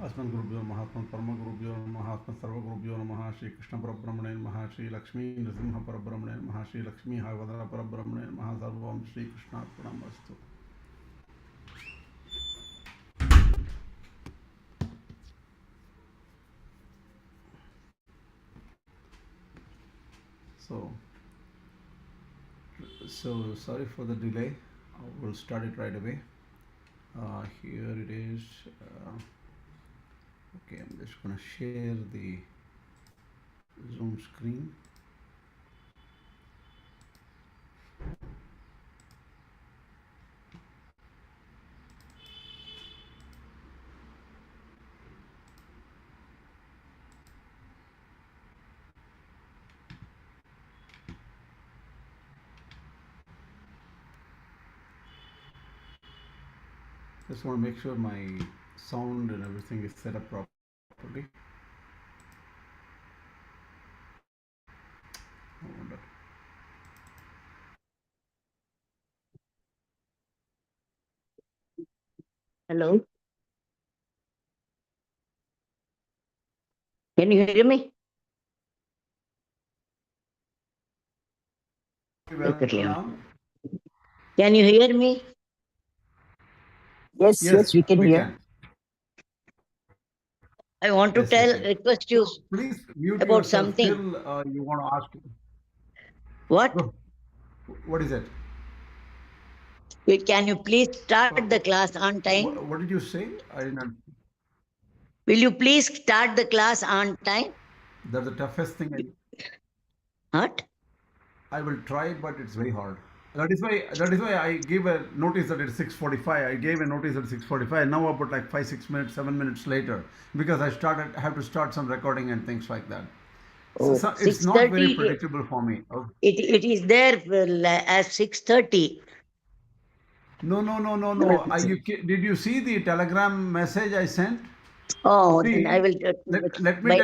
अस्मद् गुरुभ्यो नमः अस्मत् परम गुरुभ्यो नमः अस्मत् सर्व गुरुभ्यो नमः श्री कृष्ण परब्रह्मणे नमः श्री लक्ष्मी नृसिंह परब्रह्मणे नमः श्री लक्ष्मी हागवदन परब्रह्मणे नमः सर्वं Shri कृष्णार्पणमस्तु. So sorry for the delay. We'll start it right away. Here it is. Okay, I'm just going to share the Zoom screen. Just want to make sure my sound and everything is set up properly. No wonder. Hello. Can you hear me? Now? Can you hear me? Yes, we can hear. I want to request you please mute about yourself something. till you want to ask. What? Go. What is it? Can you please start the class on time? What did you say? I didn't. Will you please start the class on time? That's the toughest thing. What? I will try, but it's very hard. That is why I gave a notice that it's 6:45. I gave a notice at 6:45. Now about like 5, 6 minutes, 7 minutes later, because I have to start some recording and things like that. Oh, so it's not very 6:30. predictable for me. Oh. It is there as 6:30. No. Did you see the telegram message I sent? Oh, See, then I will. let me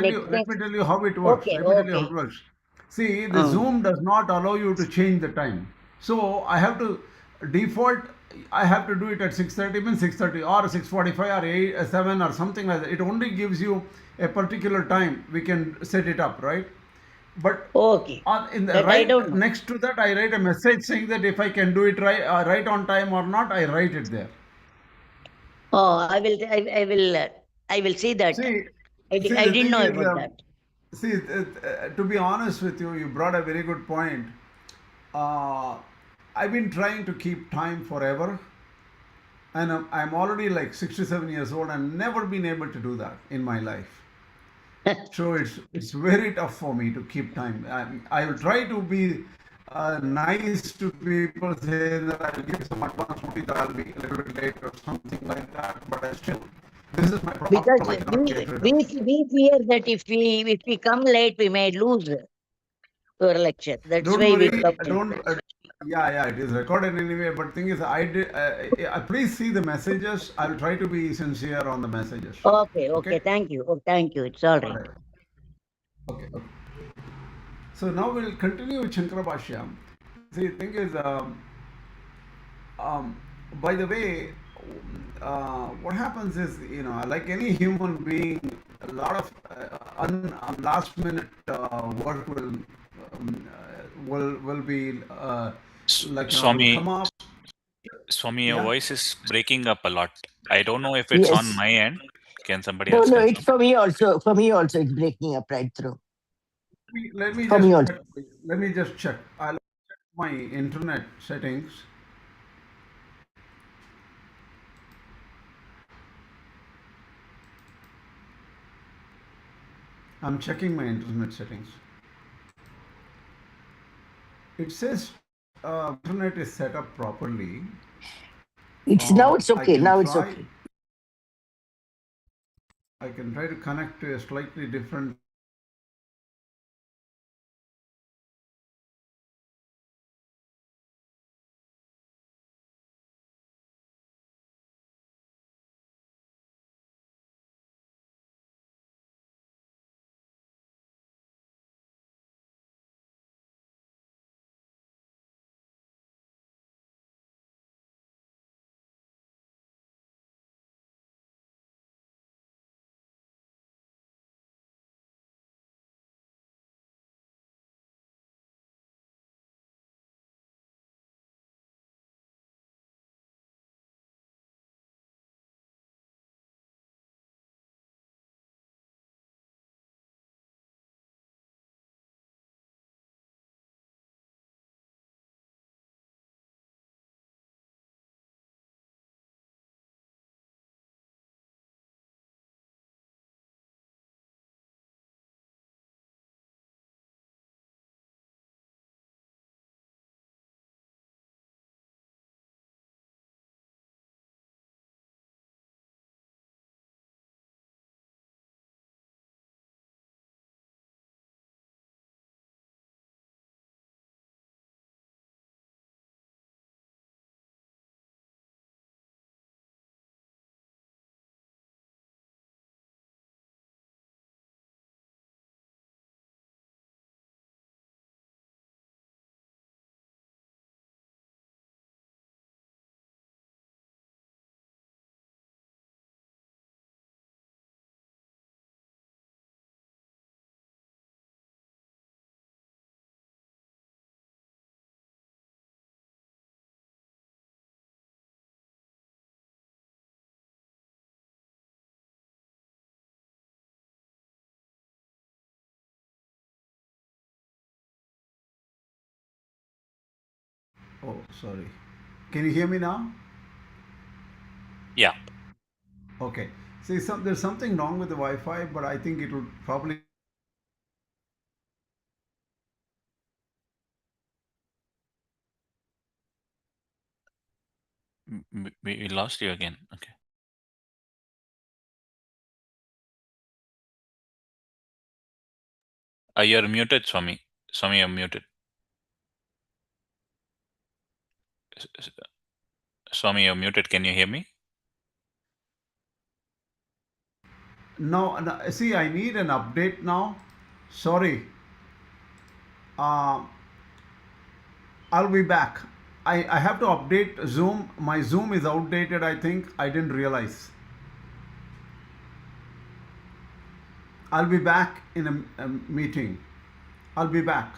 tell you how it works. Okay, Let me tell you how it works. See, the Zoom does not allow you to change the time. So I have to default. I have to do it at 6:30, means 6:30 or 6:45 or 8, 7 or something like that. It only gives you a particular time. We can set it up, right? But okay, in the that I don't know. next to that, I write a message saying that if I can do it right on time or not, I write it there. Oh, I will see that. See, I didn't know about that. See, to be honest with you, you brought a very good point. I've been trying to keep time forever, and I'm already like 67 years old and never been able to do that in my life. So it's very tough for me to keep time. I will try to be nice to people, say that I'll give some advance notice that I'll be a little bit late or something like that, but I still, this is my problem. Because we fear that if we come late, we may lose your lecture. That's Don't why worry, we come. don't. Yeah, it is recorded anyway. But thing is, I did. Please see the messages. I'll try to be sincere on the messages. Okay. Thank you. Oh, thank you. It's all right. Okay. So now we'll continue with Shankara Bhashyam. See, the thing is, by the way, what happens is, like any human being, a lot of last minute work will be like Swami, come up. Swami, your voice is breaking up a lot. I don't know if it's on my end. Can somebody else No, confirm? it's for me also. For me also, it's breaking up right through. Let me just check. I'll check my internet settings. I'm checking my internet settings. It says internet is set up properly. Now it's okay. Now it's okay. I can try to connect to a slightly different Oh, sorry. Can you hear me now? Yeah. Okay. See, there's something wrong with the Wi-Fi, but I think it will probably. We lost you again. Okay. You're muted, Swami. Swami, you're muted. Swami, you're muted. Can you hear me? No, no, see, I need an update now. Sorry. Uh, I'll be back. I have to update Zoom. My Zoom is outdated, I think. I didn't realize. I'll be back in a meeting. I'll be back.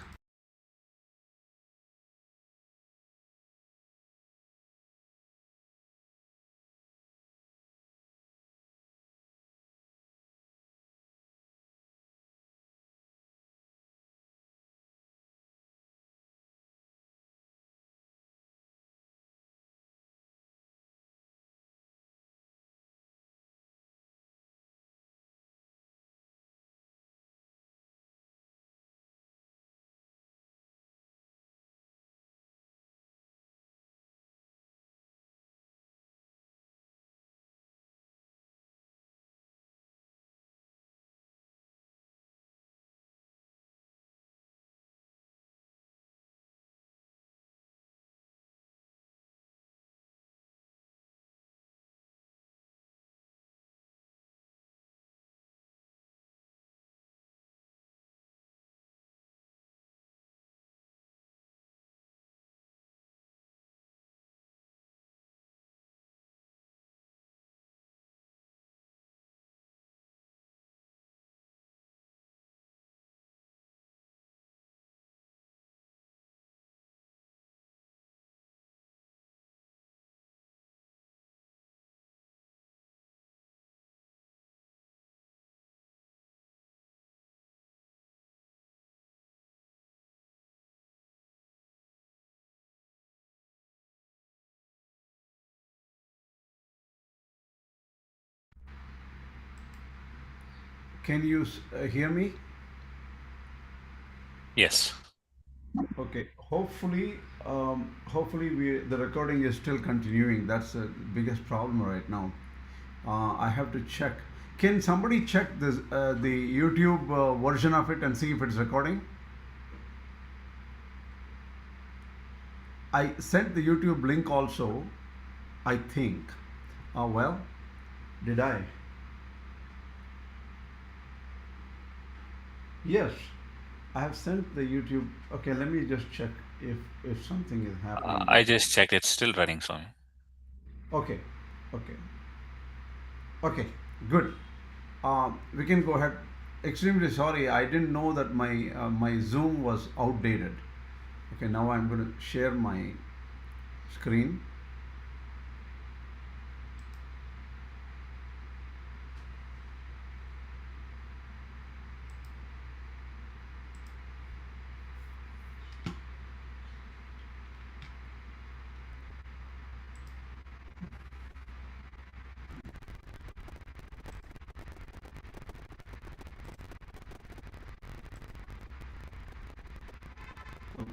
Can you hear me? Yes. Okay. Hopefully the recording is still continuing. That's the biggest problem right now. I have to check. Can somebody check the YouTube version of it and see if it's recording? I sent the YouTube link also, I think. Well, did I? Yes, I have sent the YouTube. Okay, let me just check if something is happening I there. just checked. It's still running, Swami. Okay, okay, okay, good. We can go ahead. Extremely sorry, I didn't know that my Zoom was outdated. Okay, now I'm going to share my screen. Oops.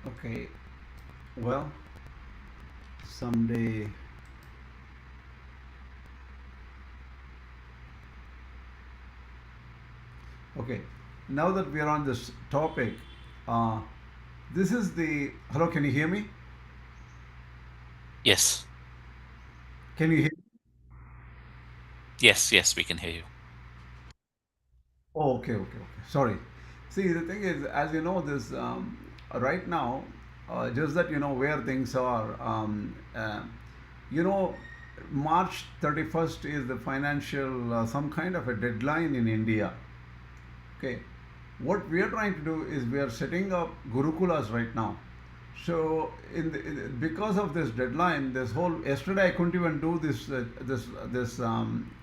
Okay, well, someday. Okay, now that we are on this topic, uh, this is the. Hello, can you hear me? Yes. Can you hear? Yes. Yes. We can hear you. Oh, okay, okay, okay. Sorry. See, the thing is, as you know, this right now, just that you know where things are. You know, March 31st is the financial some kind of a deadline in India. Okay, what we are trying to do is we are setting up gurukulas right now. So because of this deadline, this whole yesterday I couldn't even do this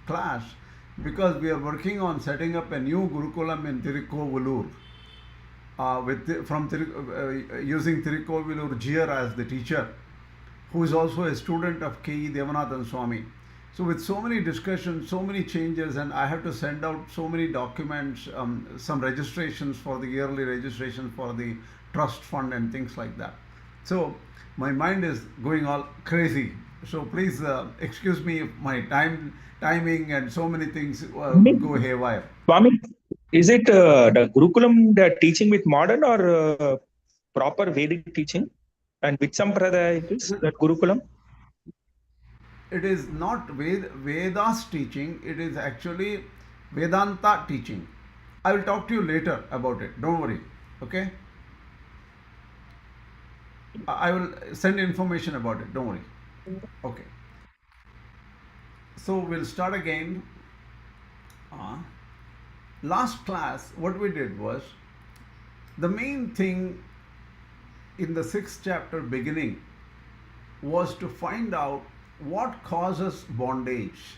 class because we are working on setting up a new gurukulam in Tirukkovulur using Tirukkovulur Jiyar as the teacher, who is also a student of K.E. Devanathan Swami. So with so many discussions, so many changes, and I have to send out so many documents, some registrations for the yearly registration for the trust fund and things like that. So my mind is going all crazy. So please excuse me if my timing and so many things go haywire. Swami, is it the Gurukulam the teaching with modern or proper Vedic teaching? And which sampradaya it is, that Gurukulam? It is not Vedas teaching, it is actually Vedanta teaching. I will talk to you later about it. Don't worry. Okay? I will send information about it. Don't worry. Okay. So we'll start again. Last class, what we did was the main thing in the 6th chapter beginning was to find out what causes bondage.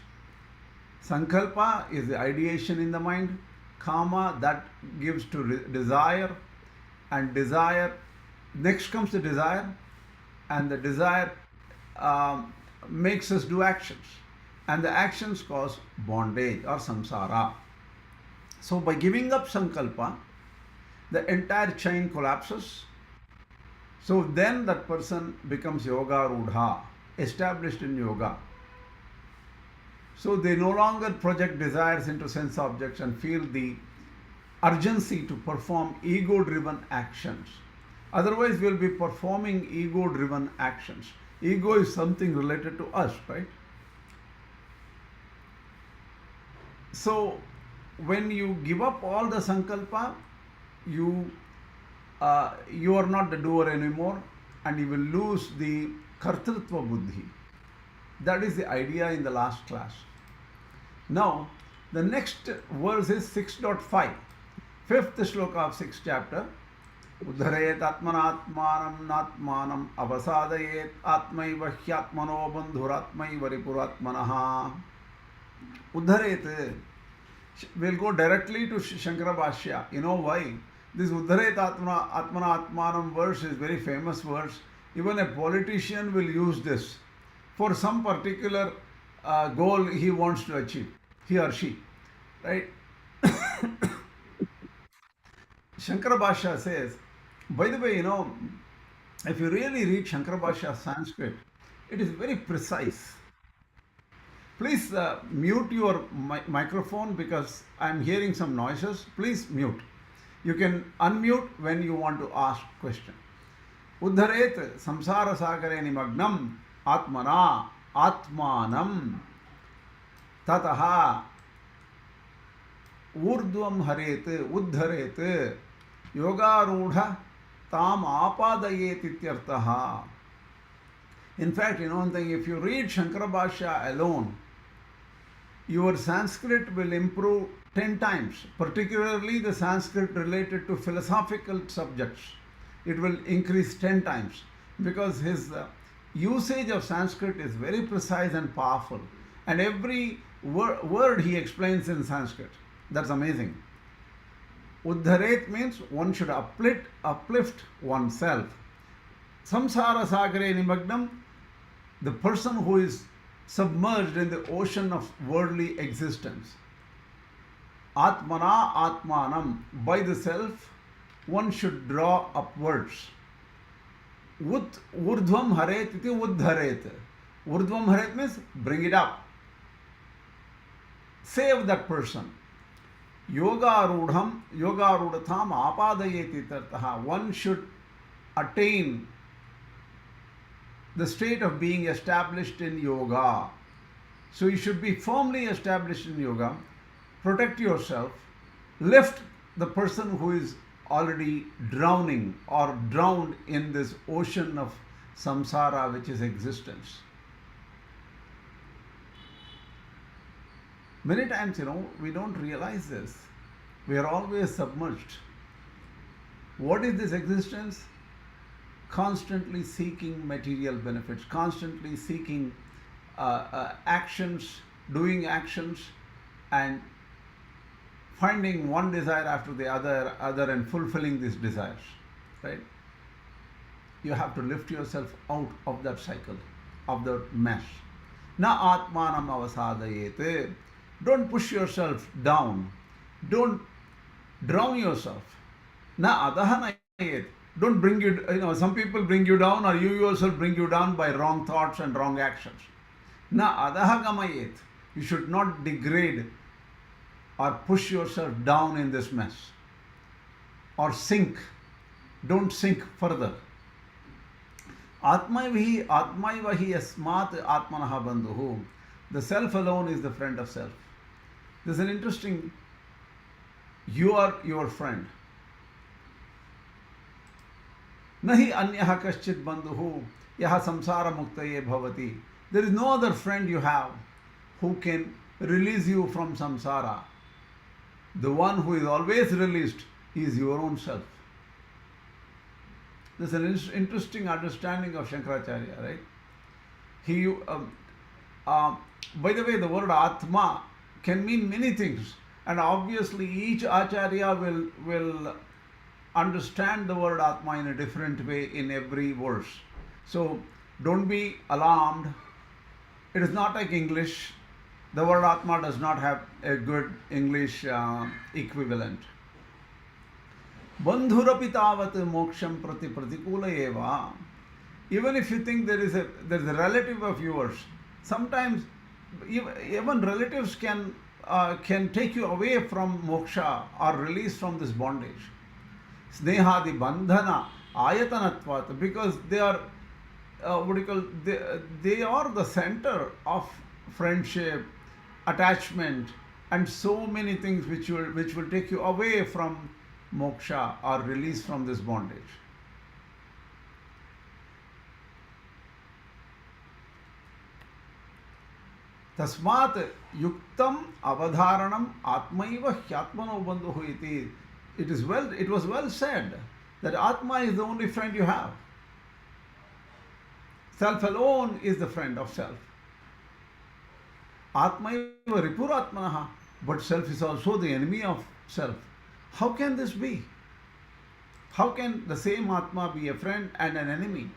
Sankalpa is the ideation in the mind, kama that gives to desire, and desire, next comes the desire, and the desire makes us do actions, and the actions cause bondage or samsara. So by giving up sankalpa, the entire chain collapses. So then that person becomes yoga rudha, established in yoga. So they no longer project desires into sense objects and feel the urgency to perform ego-driven actions. Otherwise, we'll be performing ego-driven actions. Ego is something related to us, right? So when you give up all the sankalpa, you are not the doer anymore, and you will lose the kartritva buddhi. That is the idea in the last class. Now, the next verse is 6.5, 5th shloka of 6th chapter. Uddharayet atmanatmanam natmanam avasadayet atmaiva hyatmano bandhuratmaiva ripuratmanaha. Uddharayet. We'll go directly to Shankara Bhashya. You know why? This Uddharayet atmana atmanam verse is very famous verse. Even a politician will use this for some particular goal he wants to achieve, he or she, right? Shankara Bhashya says, by the way, you know, if you really read Shankara Bhashya Sanskrit, it is very precise. Please mute your microphone because I am hearing some noises. Please mute. You can unmute when you want to ask question. Uddharet samsara sagare nimagnam atmana atmanam tataha urdhvam haret uddharet yogarudha tam apadayet ityartaha. In fact, you know one thing, if you read Shankara Bhashya alone, your Sanskrit will improve 10 times, particularly the Sanskrit related to philosophical subjects. It will increase 10 times because his usage of Sanskrit is very precise and powerful, and every word he explains in Sanskrit. That's amazing. Uddharet means one should uplift oneself. Samsara sagare nimagnam, the person who is submerged in the ocean of worldly existence. Atmana atmanam, by the self, one should draw upwards. Urdhvam haret iti uddharet. Urdhvam haret means bring it up. Save that person. Yoga rudham, yoga rudatham apadayeti tartaha. One should attain the state of being established in yoga. So you should be firmly established in yoga, protect yourself, lift the person who is already drowning or drowned in this ocean of samsara, which is existence. Many times, we don't realize this. We are always submerged. What is this existence? Constantly seeking material benefits, constantly seeking actions, doing actions, and finding one desire after the other and fulfilling these desires. Right? You have to lift yourself out of that cycle, of the mess. Na atmanam avasadayete. Don't push yourself down. Don't drown yourself. Na adahanayet. Don't bring you, some people bring you down, or you yourself bring you down by wrong thoughts and wrong actions. Na adahagamayet. You should not degrade or push yourself down in this mess. Or sink. Don't sink further. Atmaivahi asmat atmanaha bandhuhu. The self alone is the friend of self. There's an interesting, you are your friend. Nahi anyaha kaschit bandhuhu yaha samsara muktaye bhavati. There is no other friend you have who can release you from samsara. The one who is always released is your own self. There's an interesting understanding of Shankaracharya, right? By the way, the word Atma can mean many things, and obviously each Acharya will understand the word Atma in a different way in every verse. So don't be alarmed. It is not like English. The word Atma does not have a good English equivalent. Bandhurapi tavat moksham prati pratikula eva. Even if you think there is a relative of yours, sometimes even relatives can take you away from moksha or release from this bondage. Snehadi bandhana ayatanatvat, because they are they are the center of friendship, attachment, and so many things which will take you away from moksha or release from this bondage. Tasmat yuktam avadharanam atmaiva hyatmano bandhuhu iti. It was well said that Atma is the only friend you have. Self alone is the friend of self. Atmaiva ripuratmanaha, but self is also the enemy of self. How can this be? How can the same Atma be a friend and an enemy?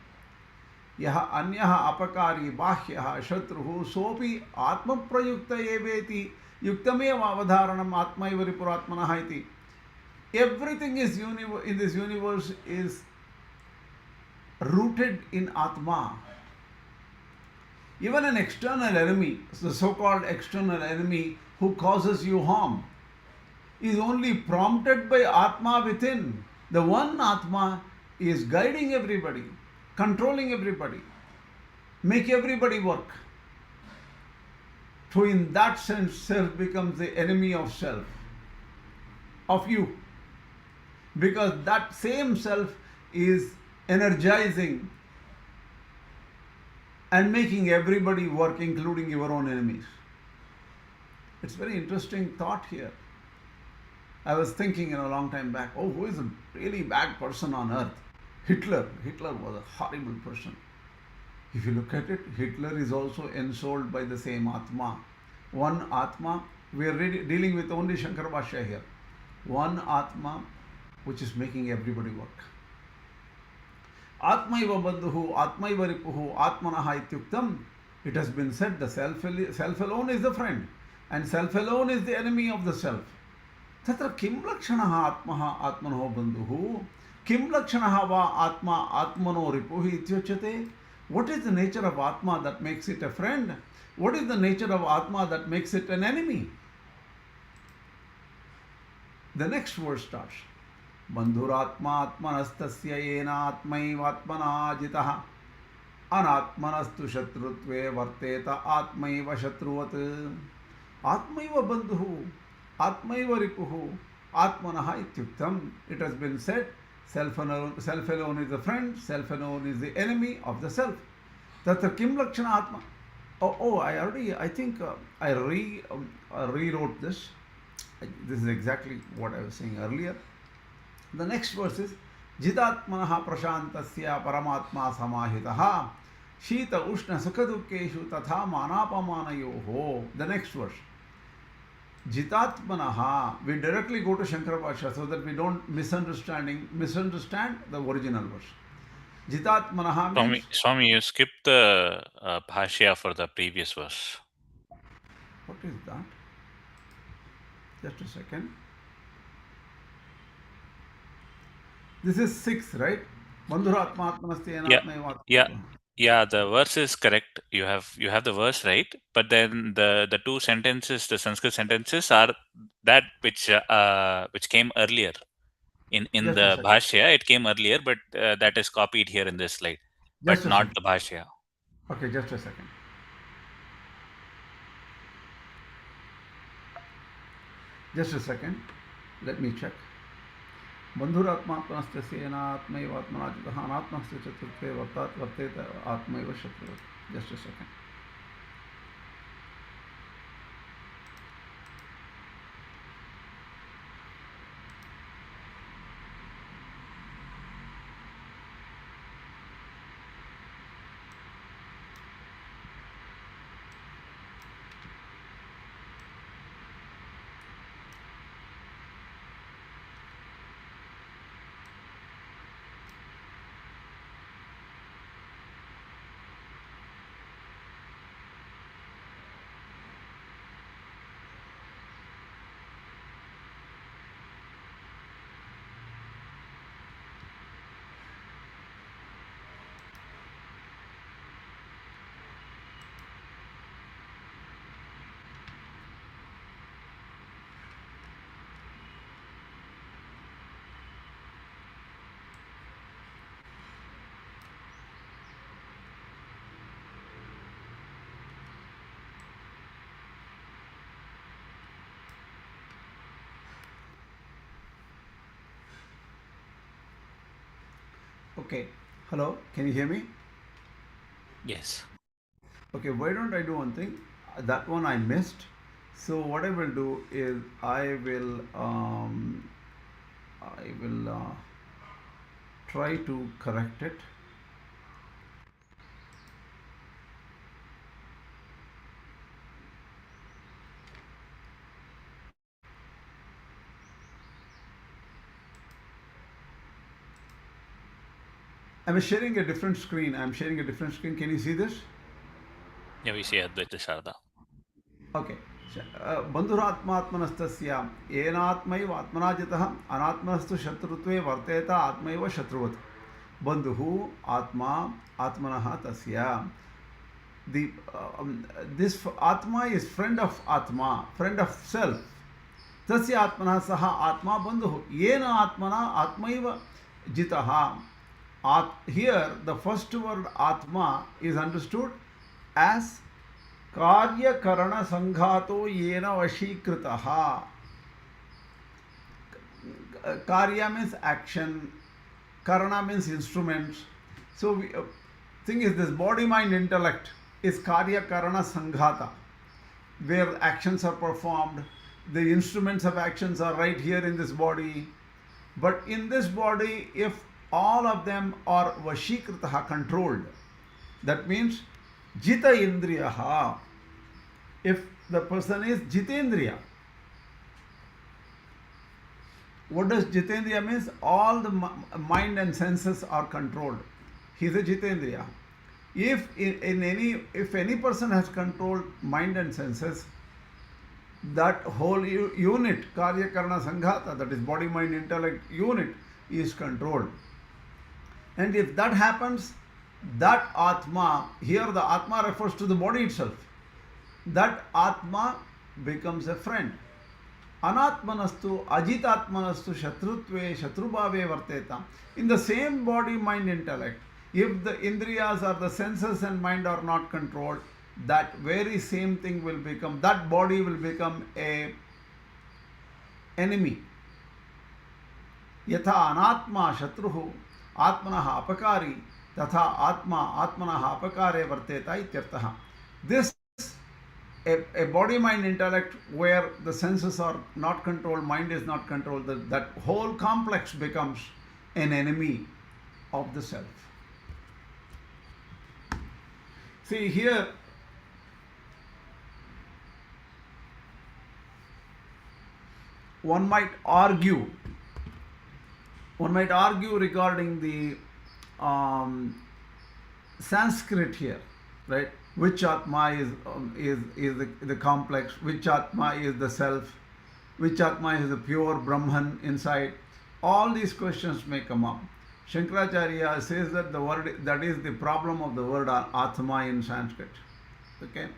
Yaha anyaha apakari bahyaha shatruhu sopi atma prayukta eveti yuktameva avadharanam atmaiva ripuratmanaha iti. Everything in this universe is rooted in Atma. Even an external enemy, the so-called external enemy who causes you harm, is only prompted by Atma within. The one Atma is guiding everybody, controlling everybody, make everybody work. So in that sense, self becomes the enemy of self, of you. Because that same self is energizing and making everybody work, including your own enemies. It's a very interesting thought here. I was thinking a long time back, who is a really bad person on earth? Hitler. Hitler was a horrible person. If you look at it, Hitler is also ensouled by the same Atma. One Atma, we are dealing with only Shankara Bhashya here. One Atma which is making everybody work. Atmaiva bandhuhu, atmaiva ripuhu, atmanaha ityuktam. It has been said the self alone is the friend and self alone is the enemy of the self. Tatra kim lakshanaha atmaha atmanoho bandhuhu, kim lakshanaha va atma atmano ripuhi ityuchyate. What is the nature of Atma that makes it a friend? What is the nature of Atma that makes it an enemy? The next verse starts. Bandhuratma atmanastasya yena atmaivatmana jitaha anatmanastu shatrutve varteta atmaiva shatruvat. Atmaiva bandhuhu, atmaiva ripuhu, Atmanaha ityuktam. It has been said, self alone is the friend, self alone is the enemy of the self. Tatra kim lakshana atma. I think I rewrote this. This is exactly what I was saying earlier. The next verse is Jitatmanaha prashantasya paramatma samahitaha Shita ushna sukadukeshu tatha manapamanayoho. The next verse. Jitatmanaha. We directly go to Shankara Bhashya so that we don't misunderstand the original verse. Jitatmanaha means... Swami, you skipped the bhashya for the previous verse. What is that? Just a second. This is 6, right? Bandhuratmatmanasti Yeah, the verse is correct. You have the verse right, but then the two sentences, the Sanskrit sentences, are that which came earlier in Just a the second. bhashya. It came earlier, but that is copied here in this slide, but not the bhashya. Okay, just a second. Just a second. Let me check. Bandhuratmatmanastasya enatmaiva atmanajitaha anatmasya chaturtve vartat varteta atmaiva shatruvat. Just a second. Okay. Hello, can you hear me? Yes. Okay, why don't I do one thing? That one I missed. So what I will do is I will try to correct it. I'm sharing a different screen. Can you see this? Yeah, we see Advaita Sharda. Okay. बन्धुरात्मात्मनस्तस्य येनात्मैव आत्मनाजितः अनात्मनस्तु शत्रुत्वे वर्तेत आत्मैव शत्रुवत्. बन्धुः आत्मा आत्मनः तस्य. This Atma is friend of Atma, friend of self. तस्य आत्मनः सः आत्मा बन्धुः. येन आत्मना आत्मैव जितः. Here the first word Atma is understood as Karya Karana Sanghato Yena Vashikritah. Karya means action, Karana means instruments. So, thing is, this body, mind, intellect is Karya Karana Sanghata, where actions are performed. The instruments of actions are right here in this body. But in this body, if all of them are Vashikritaha, controlled, that means Jita Indriyaha. If the person is Jitendriya, what does Jitendriya means? All the mind and senses are controlled. He is a Jitendriya. If any person has controlled mind and senses, that whole unit, Karya Karana Sanghata, that is body, mind, intellect unit, is controlled. And if that happens, that Atma, here the Atma refers to the body itself, that Atma becomes a friend. Anatmanastu ajitatmanastu shatrutve shatrubhave varteta. In the same body, mind, intellect, if the indriyas or the senses and mind are not controlled, that very same thing will become, that body will become a enemy यथा अनात्मा शत्रुः आत्मनः अपकारी तथा आत्मा आत्मनः अपकारे वर्तेत इत्यर्थः. This a body mind intellect where the senses are not controlled, mind is not controlled, that whole complex becomes an enemy of the self. See here, one might argue regarding the Sanskrit here, right? Which Atma is the complex, which Atma is the self, which Atma is the pure Brahman inside. All these questions may come up. Shankaracharya says that the word, that is the problem of the word Atma in Sanskrit. Okay.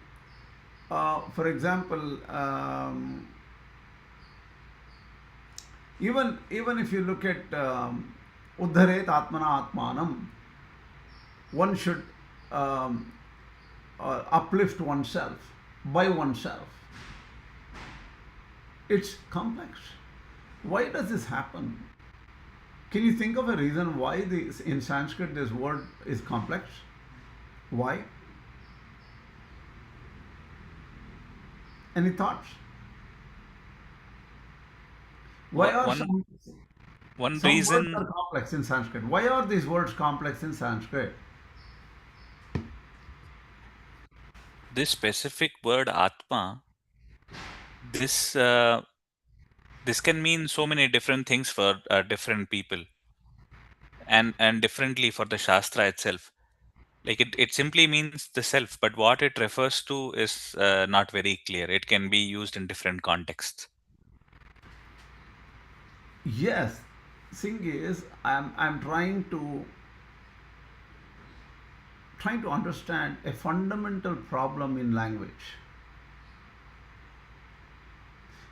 For example, even if you look at Uddharet Atmana Atmanam, one should uplift oneself by oneself. It's complex. Why does this happen? Can you think of a reason why in Sanskrit this word is complex? Why? Any thoughts? Why are some words reason are complex in Sanskrit? Why are these words complex in Sanskrit? this specific word Atma, this can mean so many different things for different people, and differently for the Shastra itself. Like it simply means the self, but what it refers to is not very clear. It can be used in different contexts. Yes, thing is, I'm trying to understand a fundamental problem in language.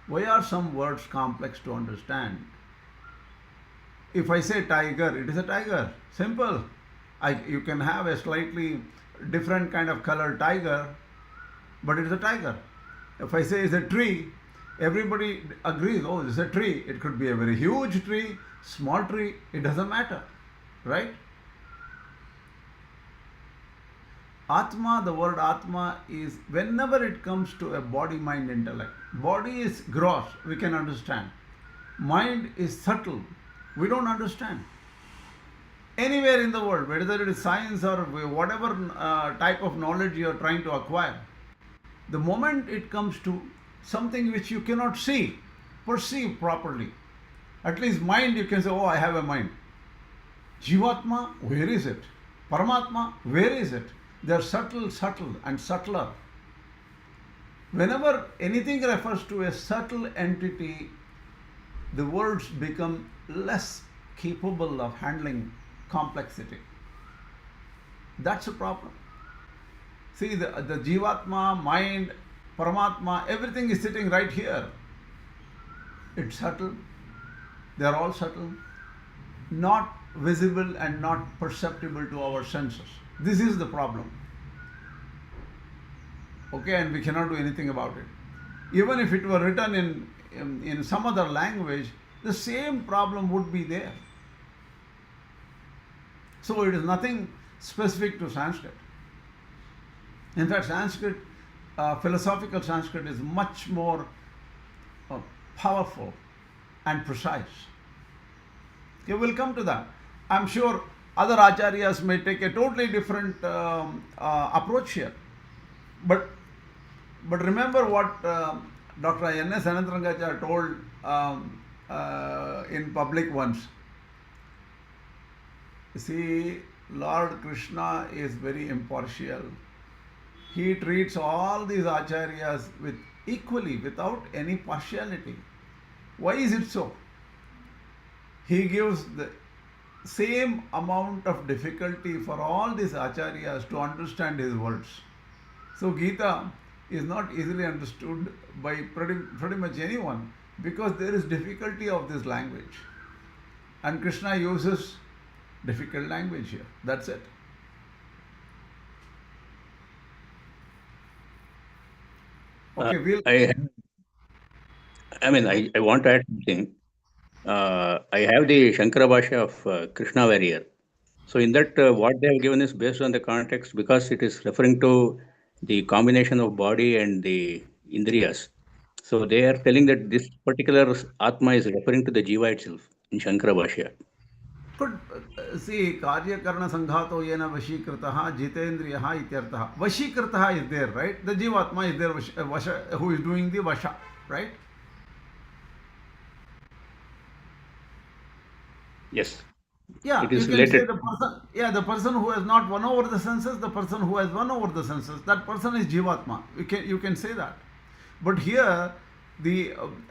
Why are some words complex to understand? If I say tiger, it is a tiger. Simple. You can have a slightly different kind of color tiger, but it is a tiger. If I say it's a tree, everybody agrees, oh, it's a tree. It could be a very huge tree, small tree, it doesn't matter, right? Atma, the word Atma is, whenever it comes to a body, mind, intellect, body is gross, we can understand. Mind is subtle, we don't understand. Anywhere in the world, whether it is science or whatever type of knowledge you are trying to acquire, the moment it comes to something which you cannot see, perceive properly, at least mind, you can say, oh, I have a mind. Jivatma, where is it? Paramatma, where is it? They are subtle and subtler. Whenever anything refers to a subtle entity, the words become less capable of handling complexity. That's a problem. See, the Jivatma, mind, Paramatma, everything is sitting right here. It's subtle. They are all subtle, not visible and not perceptible to our senses. This is the problem. Okay, and we cannot do anything about it. Even if it were written in some other language, the same problem would be there. So it is nothing specific to Sanskrit. In fact, Sanskrit, philosophical Sanskrit is much more powerful and precise. Okay, we'll come to that. I'm sure other acharyas may take a totally different approach here. But remember what Dr. N.S. Anantarangacharya told in public once. See, Lord Krishna is very impartial. He treats all these acharyas with equally, without any partiality. Why is it so? He gives the same amount of difficulty for all these acharyas to understand his words. So Gita is not easily understood by pretty much anyone, because there is difficulty of this language. And Krishna uses difficult language here. That's it. Okay, I want to add something. I have the Shankara Bhashya of Krishna Warrior. So in that, what they have given is based on the context because it is referring to the combination of body and the Indriyas. So they are telling that this particular Atma is referring to the Jiva itself in Shankara Bhashya. Could see Karyakarana Sanghato Yena Vashikritah Jitendriyaha Ityartha. Vashikritah is there, right? The Jivatma is there, who is doing the Vasha, right? Yes. Yeah, It you is can say related. the person, yeah, the person who has not won over the senses, the person who has won over the senses, that person is Jivatma. You can say that. But here,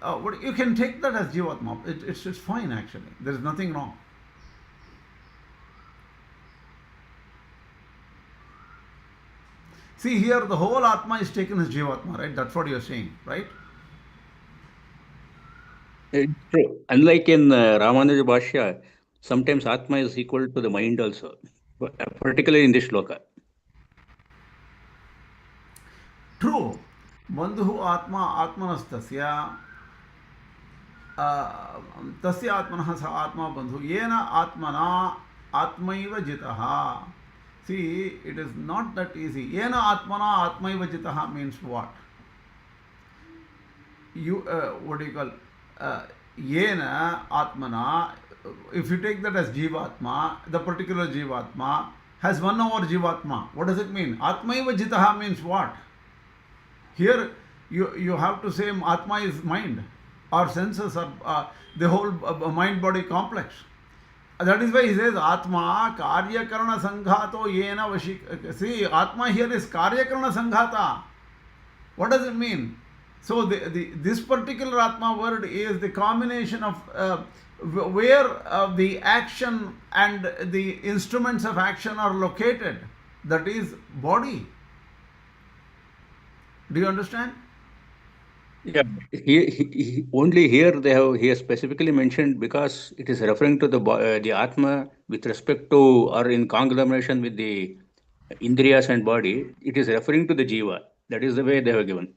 what you can take that as Jivatma. It's fine actually. There is nothing wrong. See here, the whole Atma is taken as Jivatma, right? That's what you're saying, right? It's true. Unlike in Ramanuja Bhashya, sometimes Atma is equal to the mind also, particularly in this shloka. True. Bandhu Atma Atmanastasya तस्य आत्मनः स आत्मा बंधु येन आत्मना आत्मैव जितः. See, it is not that easy. Yena atmana atmaiva jitaha means what? What do you call? Yena atmana, if you take that as jivatma, the particular jivatma has won over jivatma. What does it mean? Atmaiva jitaha means what? Here, you have to say atma is mind. Our senses are the whole mind-body complex. That is why he says Atma Karyakarana Sanghato Yena Vashik. See, Atma here is Karyakarana Sanghata. What does it mean? So this particular Atma word is the combination of where the action and the instruments of action are located. That is body. Do you understand? Yeah, only here he has specifically mentioned because it is referring to the Atma with respect to or in conglomeration with the Indriyas and body. It is referring to the Jiva. That is the way they have given.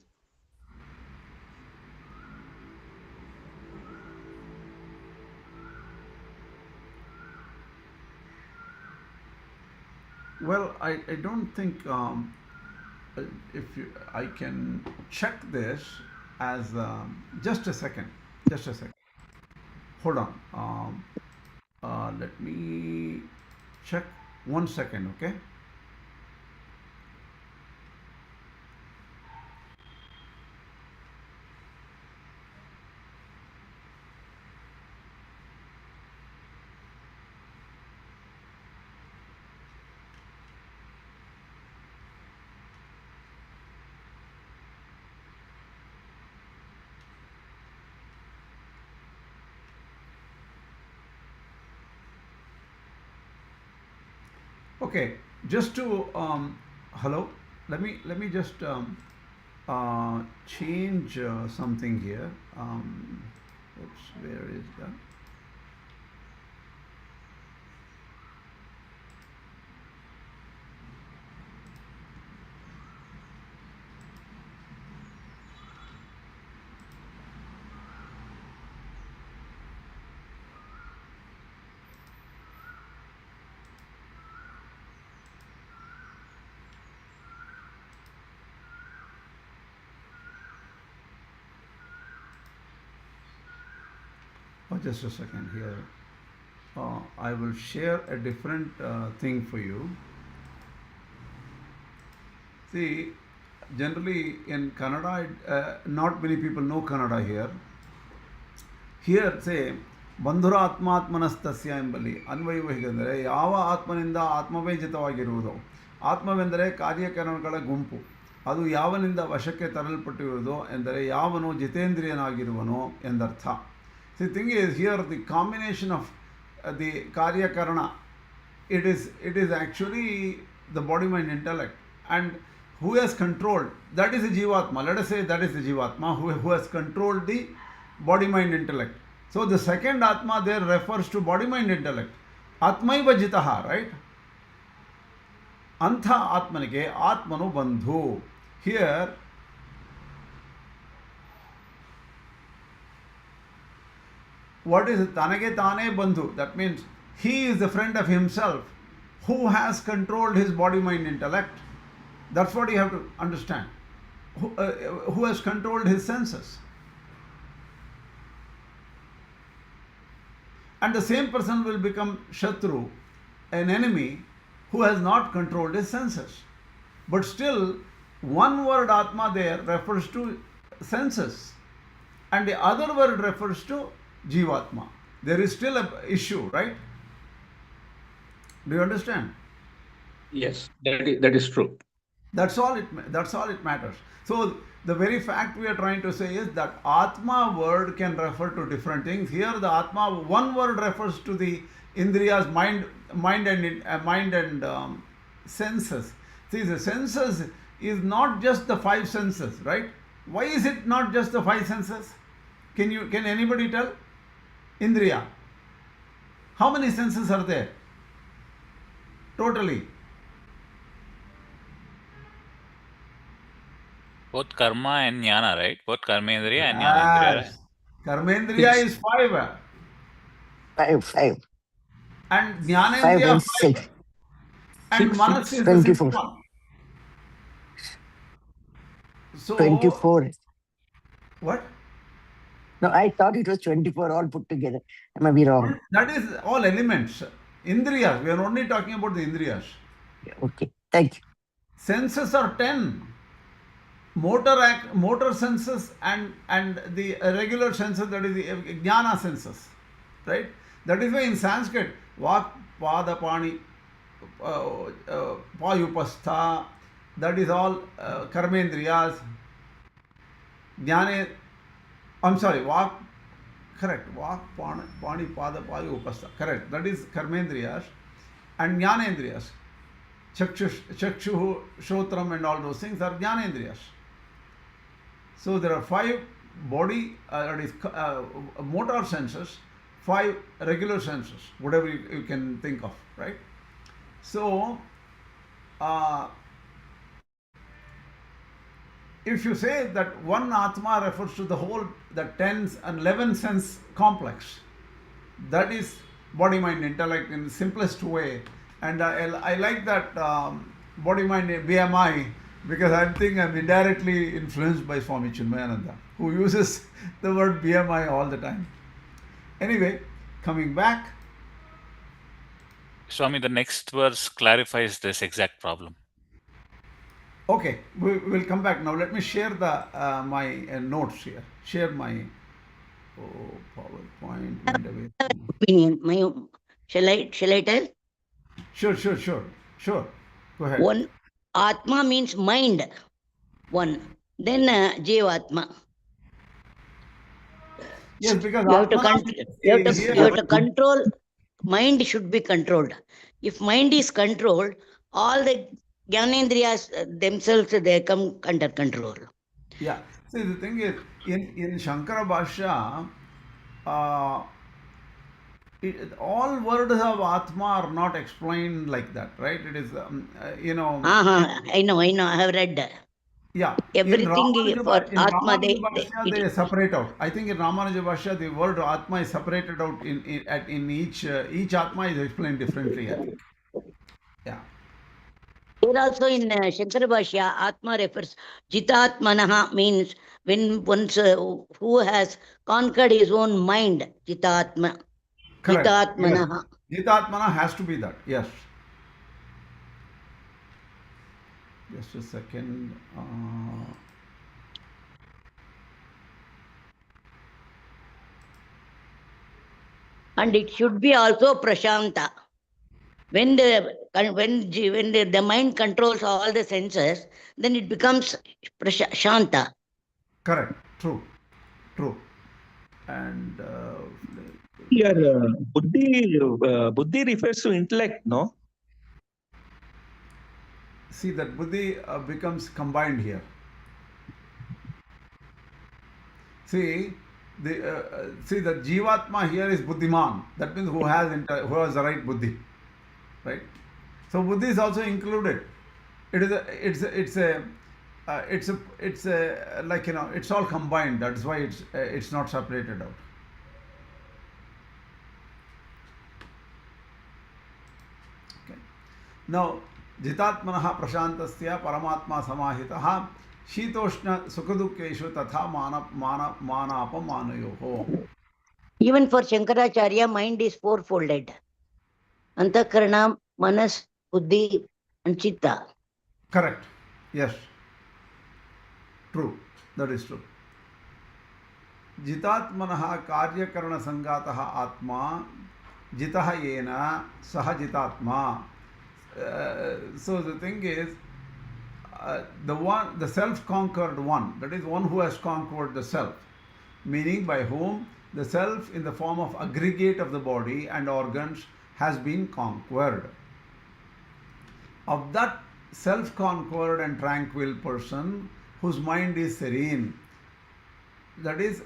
Well, I don't think I can check this as just a second. Just a second. Hold on. Let me check 1 second, okay? Okay, just to hello. Let me just change something here. Oops, where is that? Oh, just a second here. I will share a different thing for you. See, generally in Kannada, not many people know Kannada here. Here, say, ಬಂಧುರ ಆತ್ಮಾತ್ಮನಸ್ತಸ್ಯ ಎಂಬಲ್ಲಿ ಅನ್ವಯವು ಹೇಗೆಂದರೆ ಯಾವ ಆತ್ಮನಿಂದ ಆತ್ಮವೇ ಜಿತವಾಗಿರುವುದು. ಆತ್ಮವೆಂದರೆ ಕಾರ್ಯಕರಣಗಳ ಗುಂಪು. ಅದು ಯಾವನಿಂದ ವಶಕ್ಕೆ ತರಲ್ಪಟ್ಟಿರುವುದೋ ಎಂದರೆ ಯಾವನು ಜಿತೇಂದ್ರಿಯನಾಗಿರುವನೋ ಎಂದರ್ಥ. The thing is here the combination of the karya karana, it is actually the body mind intellect, and who has controlled, that is the jivatma. Let us say that is the jivatma who has controlled the body mind intellect. So the second atma there refers to body mind intellect. Atmaiva jitaha, right? Antha atmanike atmano bandhu. Here what is Tanage Tane Bandhu? That means he is the friend of himself who has controlled his body, mind, intellect. That's what you have to understand. Who has controlled his senses. And the same person will become Shatru, an enemy, who has not controlled his senses. But still, one word Atma there refers to senses, and the other word refers to Jivatma. There is still an issue, right? Do you understand? Yes, that is true. That's all it matters. So the very fact we are trying to say is that Atma word can refer to different things. Here the Atma, one word refers to the Indriyas, mind and senses. See, the senses is not just the five senses, right? Why is it not just the five senses? Can anybody tell? Indriya. How many senses are there? Totally. Both karma and jnana, right? Both karmendriya and jnanendriya, right? Yes. Karmendriya is 5. 5. And 5 Jnanendriya and 6. 5. And Manas is the 24. 6th one. So 24. what? No, I thought it was 24 all put together. I may be wrong. That is all elements. Indriyas. We are only talking about the Indriyas. Okay, thank you. Senses are 10. Motor senses and the regular senses, that is the Jnana senses. Right? That is why in Sanskrit, Vak, Pada, Pani, Payupastha, that is all Karmendriyas. Jnane, I'm sorry, Vak, correct, Vak, Pani, Pada, Payu, Upastha, correct, that is Karmendriyas. And Jnanendriyas, Chakshu, Shotram and all those things are Jnanendriyas. So there are 5 body, that is motor senses, 5 regular senses, whatever you can think of, right? So, if you say that one Atma refers to the whole, the 10 and 11 sense complex, that is body, mind, intellect in the simplest way. And I like that body, mind, BMI, because I think I'm indirectly influenced by Swami Chinmayananda, who uses the word BMI all the time. Anyway, coming back. Swami, the next verse clarifies this exact problem. Okay, we will come back now. Let me share the my notes here. Share my PowerPoint went away. Opinion. Shall I tell? Sure. Go ahead. One, Atma means mind. One. Then Jivatma. Yes, because You have to control. Mind should be controlled. If mind is controlled, all the Jnanendriyas themselves, they come under control. Yeah. See, the thing is, in Shankara Bhashya, all words of Atma are not explained like that, right? It is, I know. I have read that. Yeah. Everything for Atma, they separate out. I think in Ramanuja Bhashya, the word Atma is separated out in each Atma is explained differently, I think. Yeah. Here also in Shankara Bhashya, Atma refers, Jitatmanaha means when once who has conquered his own mind, Jitatma. Correct. Jitatmanaha. Yes. Jitatmana has to be that, yes. Just a second. And it should be also Prashanta. When the mind controls all the senses, then it becomes Shanta. Correct. True. And Here, buddhi refers to intellect, no? see that buddhi becomes combined here. See the Jivatma here is Buddhiman. That means who has the right buddhi, right? So buddhi is also included. It's like it's all combined. That's why it's not separated out. Now, jitatmanaha prashantasya paramatma samahitaha shitoshna sukadukeshu tatha manapamanayoho. Even for Shankaracharya, mind is fourfolded. Antakarana, Manas, Buddhi, and Chitta. Correct. Yes. True. That is true. जितात्मनः कार्यकरणसङ्गातः आत्मा जितः येन सः जितात्मा. So the thing is, the self-conquered one, that is one who has conquered the self, meaning by whom the self in the form of aggregate of the body and organs has been conquered. Of that self-conquered and tranquil person whose mind is serene, that is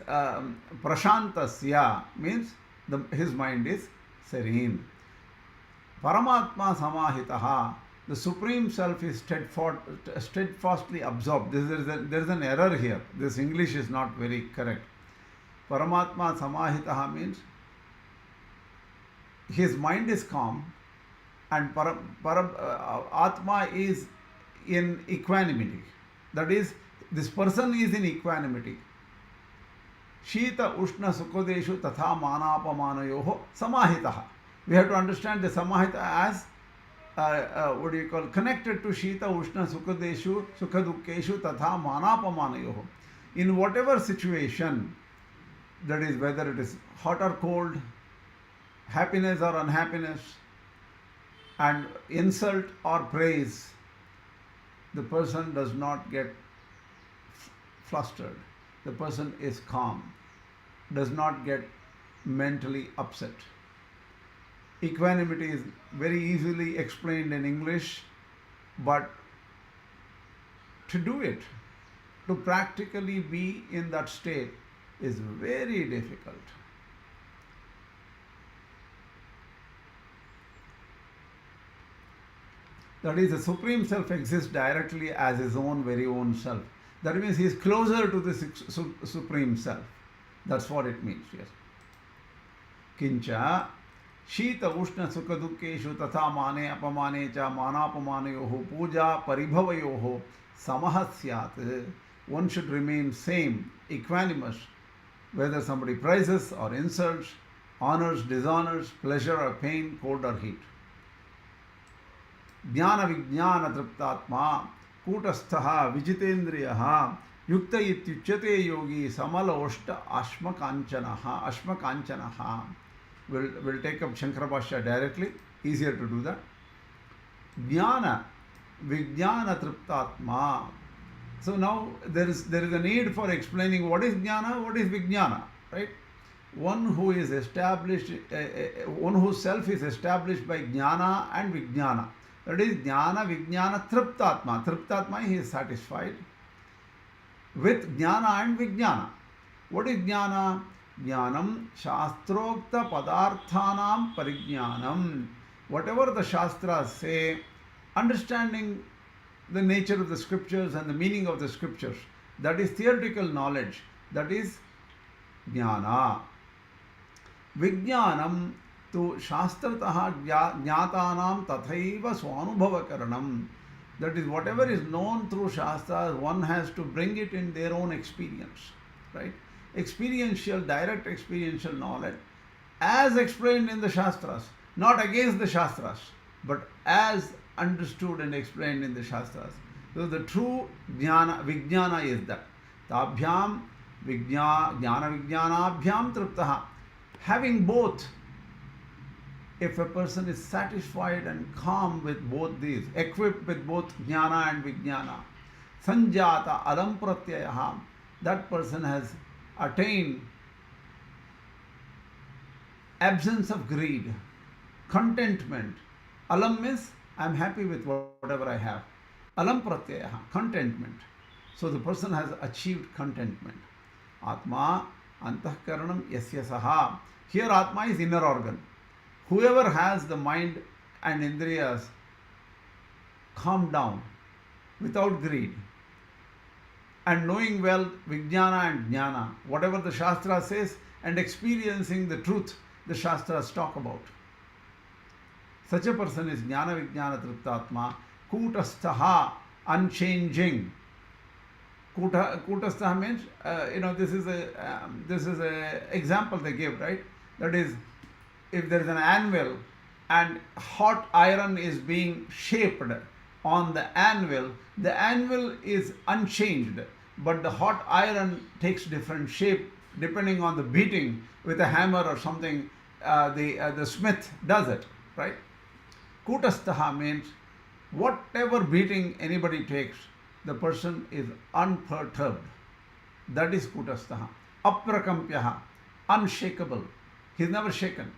prashantasya, means his mind is serene. Paramatma samahitaha, the Supreme Self is steadfastly absorbed. There is an error here. This English is not very correct. Paramatma samahitaha means his mind is calm and Atma is in equanimity. That is, this person is in equanimity. Shita Ushna Sukhodeshu Tatha Manapamanayoho Samahitaha. We have to understand the Samahita as connected to Shita Ushna Sukhodeshu Sukhadukeshu Tatha Manapamanayoho. In whatever situation, that is whether it is hot or cold, happiness or unhappiness, and insult or praise, the person does not get flustered. The person is calm, does not get mentally upset. Equanimity is very easily explained in English, but to do it, to practically be in that state, is very difficult. That is, the Supreme Self exists directly as his own very own self. That means he is closer to the Supreme Self. That's what it means, yes. Kincha Shita Ushna Sukha Dukkeshu Tatha Mane Apamane Cha Manapamanayoho Puja Paribhavayoho Samaha Syat. One should remain same, equanimous, whether somebody praises or insults, honors, dishonors, pleasure or pain, cold or heat. Jnana Vijnana Triptatma Kutasthaha Vijitendriyaha Yukta Ityuchyate Yogi Samaloshta Ashmakanchanaha. We'll take up Shankara Bhashya directly, easier to do that. Jnana Vijnana Triptatma. So now there is a need for explaining what is Jnana, what is Vijnana, right? One who is established, one whose self is established by Jnana and Vijnana. That is Jnana, Vijnana, Triptatma. Triptatma, he is satisfied with Jnana and Vijnana. What is Jnana? Jnanam Shastrokta Padarthanam Parijnanam. Whatever the Shastras say, understanding the nature of the scriptures and the meaning of the scriptures, that is theoretical knowledge, that is Jnana. Vijnanam to Shastrataha Jnatanam Tathaiva Swanubhavakaranam. That is, whatever is known through Shastras, one has to bring it in their own experience, right? Experiential, direct experiential knowledge as explained in the Shastras, not against the Shastras, but as understood and explained in the Shastras. So the true Jnana, Vijnana is that. Tabhyam Jnana Vijnanabhyam Triptaha. Having both, if a person is satisfied and calm with both these, equipped with both Jnana and Vijnana, Sanjata Alam Pratyayaha, that person has attained absence of greed, contentment. Alam means I am happy with whatever I have. Alam Pratyayaha, contentment. So the person has achieved contentment. Atma Antahkaranam Yasya Saha. Here Atma is inner organ. Whoever has the mind and indriyas calmed down without greed and knowing well Vijnana and Jnana, whatever the Shastra says, and experiencing the truth the Shastras talk about. Such a person is Jnana Vijnana Triptatma, Kutasthaha, unchanging. Kutasthaha means, this is a example they give, right? That is, if there is an anvil and hot iron is being shaped on the anvil is unchanged, but the hot iron takes different shape depending on the beating with a hammer or something. The smith does it, right? Kutastaha means whatever beating anybody takes, the person is unperturbed. That is Kutastaha. Aprakampyaha, unshakable. He is never shaken.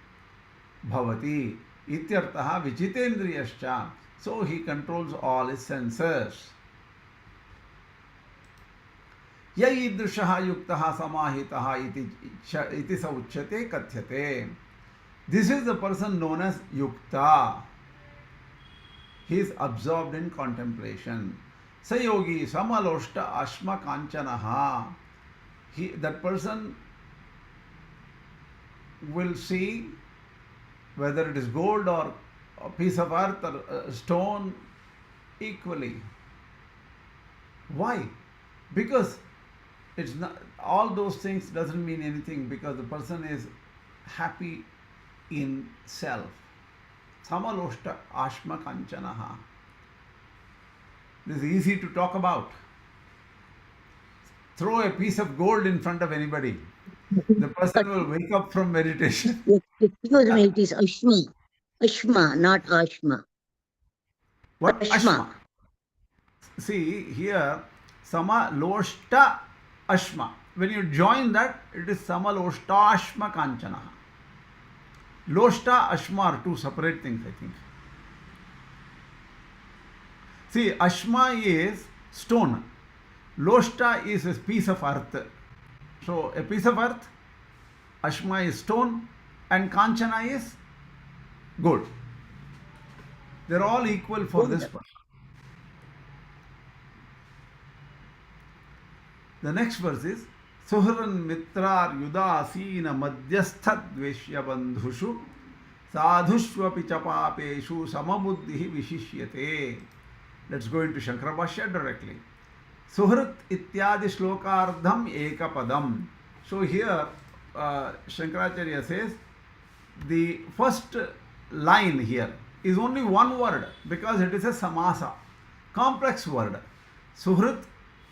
Bhavati ityartaha vichitendriyascha. So he controls all his senses. Yaidrishaha yuktaha samahitaha iti sauchyate kathyate. This is the person known as Yukta. He is absorbed in contemplation. Sayogi samaloshta ashma kanchanaha. That person will see whether it is gold or a piece of earth or a stone equally. Why? Because it's not, all those things doesn't mean anything, because the person is happy in self. Samaloshta ashma kanchanaha. This is easy to talk about. Throw a piece of gold in front of anybody. The person will wake up from meditation. Excuse me, it is Ashma. Ashma, not Ashma. What? Ashma. See here, Samaloshta Ashma. When you join that, it is Samaloshta Ashma Kanchanaha. Loshta, Ashma are two separate things, I think. See, Ashma is stone. Loshta is a piece of earth. So, a piece of earth, Ashma is stone, and Kanchana is gold. They are all equal for this person. The next verse is Suhran mitrar yudasina madhyastha dveshya bandhushu sadhushvapi chapapeshu samabuddhi vishishyate. Let's go into Shankara Bhashya directly. Suhrit ityadi shlokardham ekapadam. So here Shankaracharya says the first line here is only one word because it is a samasa, complex word. Suhrit,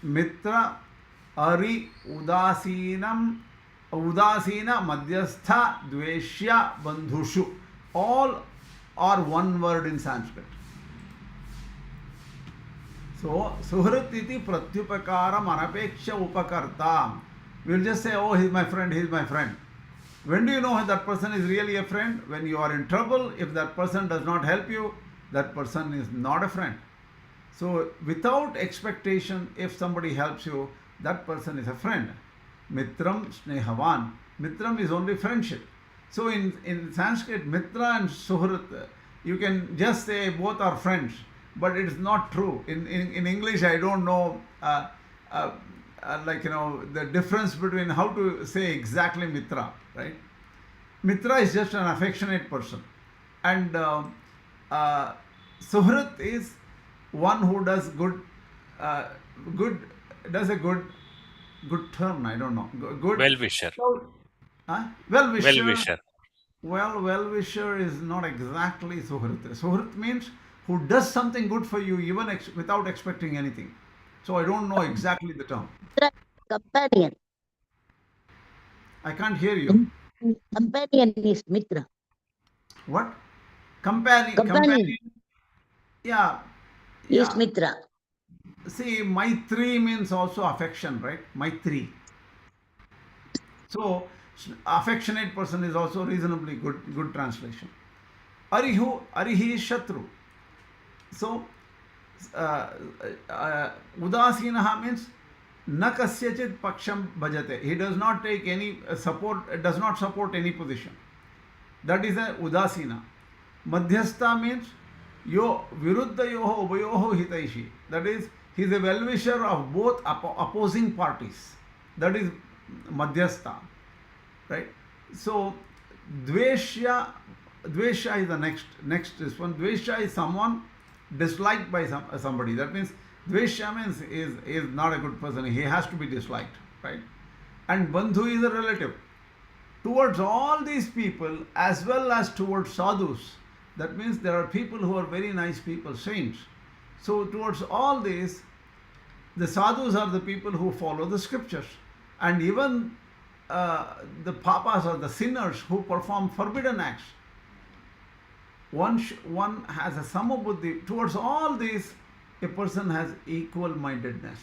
mitra, ari, udasina, madhyastha, dveshya, bandhushu. All are one word in Sanskrit. So, suhrit iti pratyupakaram anapeksha upakarta. We'll just say, oh, he's my friend, he's my friend. When do you know that person is really a friend? When you are in trouble, if that person does not help you, that person is not a friend. So, without expectation, if somebody helps you, that person is a friend. Mitram snehavan. Mitram is only friendship. So, in Sanskrit, mitra and suhrit, you can just say both are friends, but it is not true. In English, I don't know, the difference between how to say exactly mitra, right? Mitra is just an affectionate person, and suhrit is one who does good turn. I don't know. Good. Well-wisher. Well-wisher. Well-wisher. Well, well-wisher is not exactly suhrit. Suhrit means who does something good for you even without expecting anything. So I don't know exactly the term. Companion. I can't hear you. Companion is Mitra. What? Companion. Yeah. Is Mitra. See, Maitri means also affection, right? Maitri. So, affectionate person is also reasonably good translation. Arihi is Shatru. So, Udasinaha means na kasyachit paksham bhajate. He does not take any support, does not support any position. That is a udasina. Madhyastha means yo viruddhayoho ubayoho hitaishi. That is, he is a well-wisher of both opposing parties. That is madhyastha. Right? So, dveshya Dvesha is the next this one. Dvesha is someone disliked by somebody. That means Dvesha means is not a good person. He has to be disliked, right? And Bandhu is a relative. Towards all these people as well as towards sadhus. That means there are people who are very nice people, saints. So towards all these, the sadhus are the people who follow the scriptures. And even the papas or the sinners who perform forbidden acts. One has a samabuddhi. Towards all these, a person has equal mindedness.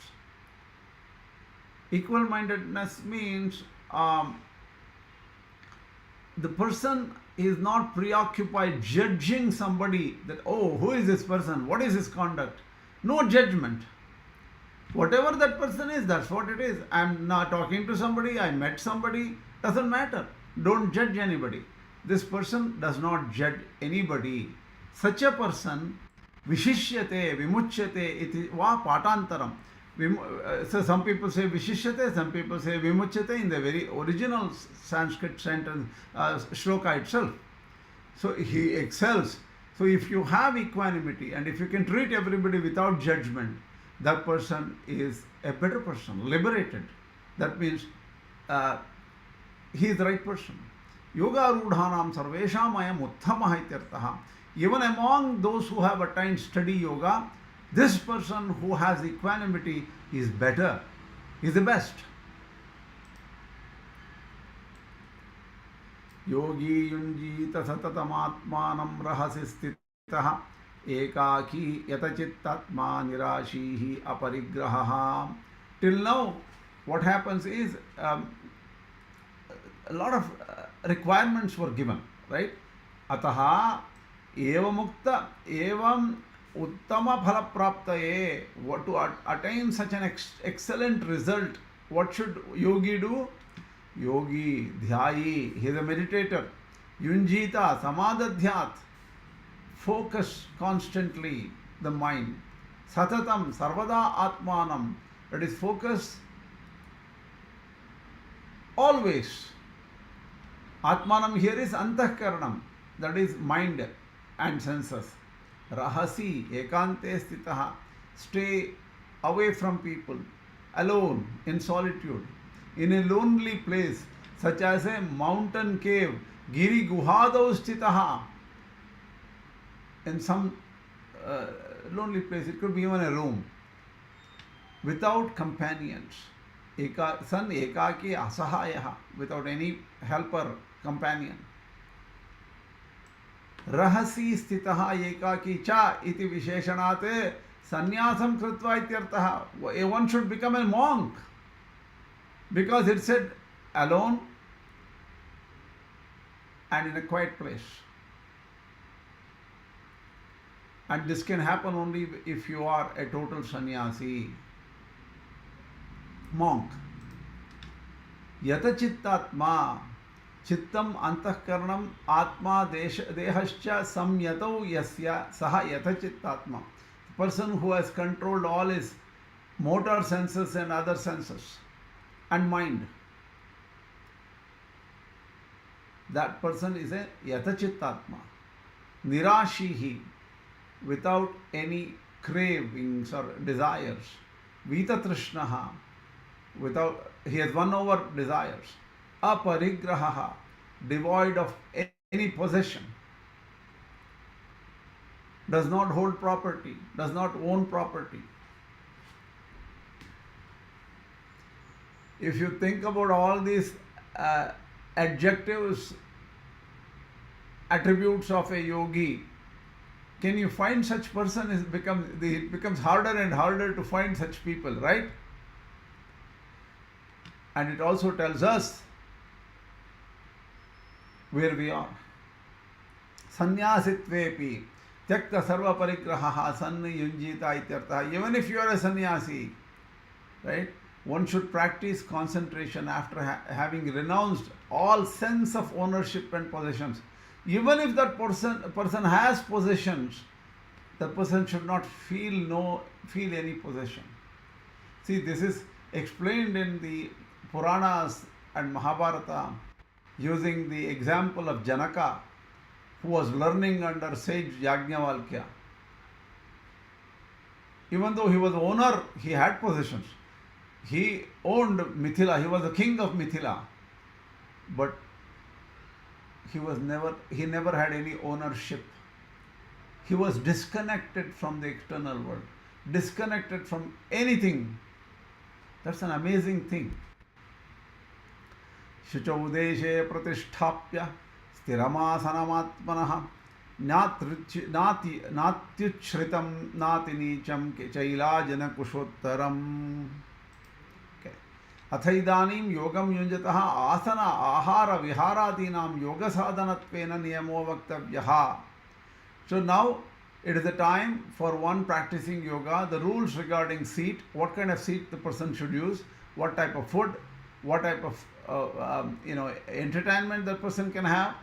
Equal mindedness means the person is not preoccupied judging somebody that, oh, who is this person? What is his conduct? No judgment. Whatever that person is, that's what it is. I'm not talking to somebody, I met somebody, doesn't matter. Don't judge anybody. This person does not judge anybody. Such a person, vishishyate, vimuchyate, iti va patantaram. So some people say vishishyate, some people say vimuchyate in the very original Sanskrit sentence, shloka itself. So he excels. So if you have equanimity and if you can treat everybody without judgment, that person is a better person, liberated. That means he is the right person. Yoga rudhanam sarvesham ayam uttamaha ityartaha. Even among those who have attained steady yoga, this person who has equanimity is better, is the best. Yogi yunjita satatamatmanam rahasi stitah ekaki yatachittatma nirashihi aparigraha. Till now, what happens is a lot of requirements were given, right? Ataha evamukta evam uttama phala praptaye. What to attain such an excellent result, what should yogi do? Yogi, dhyayi, he is a meditator. Yunjita, samadadhyat, focus constantly the mind. Satatam, sarvada atmanam, that is focus always. Atmanam here is antahkaranam, that is mind and senses. Rahasi, ekante stitaha, stay away from people, alone, in solitude, in a lonely place, such as a mountain cave, giri guhadau stitaha, in some lonely place, it could be even a room, without companions. San ekaki asahayaha, without any helper, companion. Rahasi stitaha ekaki cha iti visheshanate sannyasam krutva ityartaha. One should become a monk, because it said alone and in a quiet place. And this can happen only if you are a total sannyasi, monk. Yata chittatma, chittam antahkaranam atma dehascha samyatau yasya saha yata chittatma. The person who has controlled all his motor senses and other senses and mind, that person is a yata chittatma. Nirashihi, without any cravings or desires. Vita trishnaha, without, he has won over desires. Aparigraha, devoid of any possession. Does not hold property, does not own property. If you think about all these adjectives, attributes of a yogi, can you find such person? It becomes harder and harder to find such people, right? And it also tells us where we are. Sannyasitvepi tyakta sarva parigraha sanni yunjita ityartha. Even if you are a sannyasi, right, one should practice concentration after having renounced all sense of ownership and possessions. Even if that person has possessions, the person should not feel any possession. See, this is explained in the Puranas and Mahabharata using the example of Janaka, who was learning under sage Yajnavalkya. Even though he was owner, he had possessions. He owned Mithila, he was the king of Mithila. But he never had any ownership. He was disconnected from the external world, disconnected from anything. That's an amazing thing. शुचौ देशे प्रतिष्ठाप्य स्थिरमासनमात्मनः नात्युच्छ्रितं नातिनीचं चैलाजनकुशोत्तरम्. अथ इदानीं योगं युञ्जतः आसन आहार विहारादीनां योगसाधनत्वेन नियमो वक्तव्यः. So now it is the time for one practicing yoga, the rules regarding seat, what kind of seat the person should use, what type of food, what type of entertainment that person can have.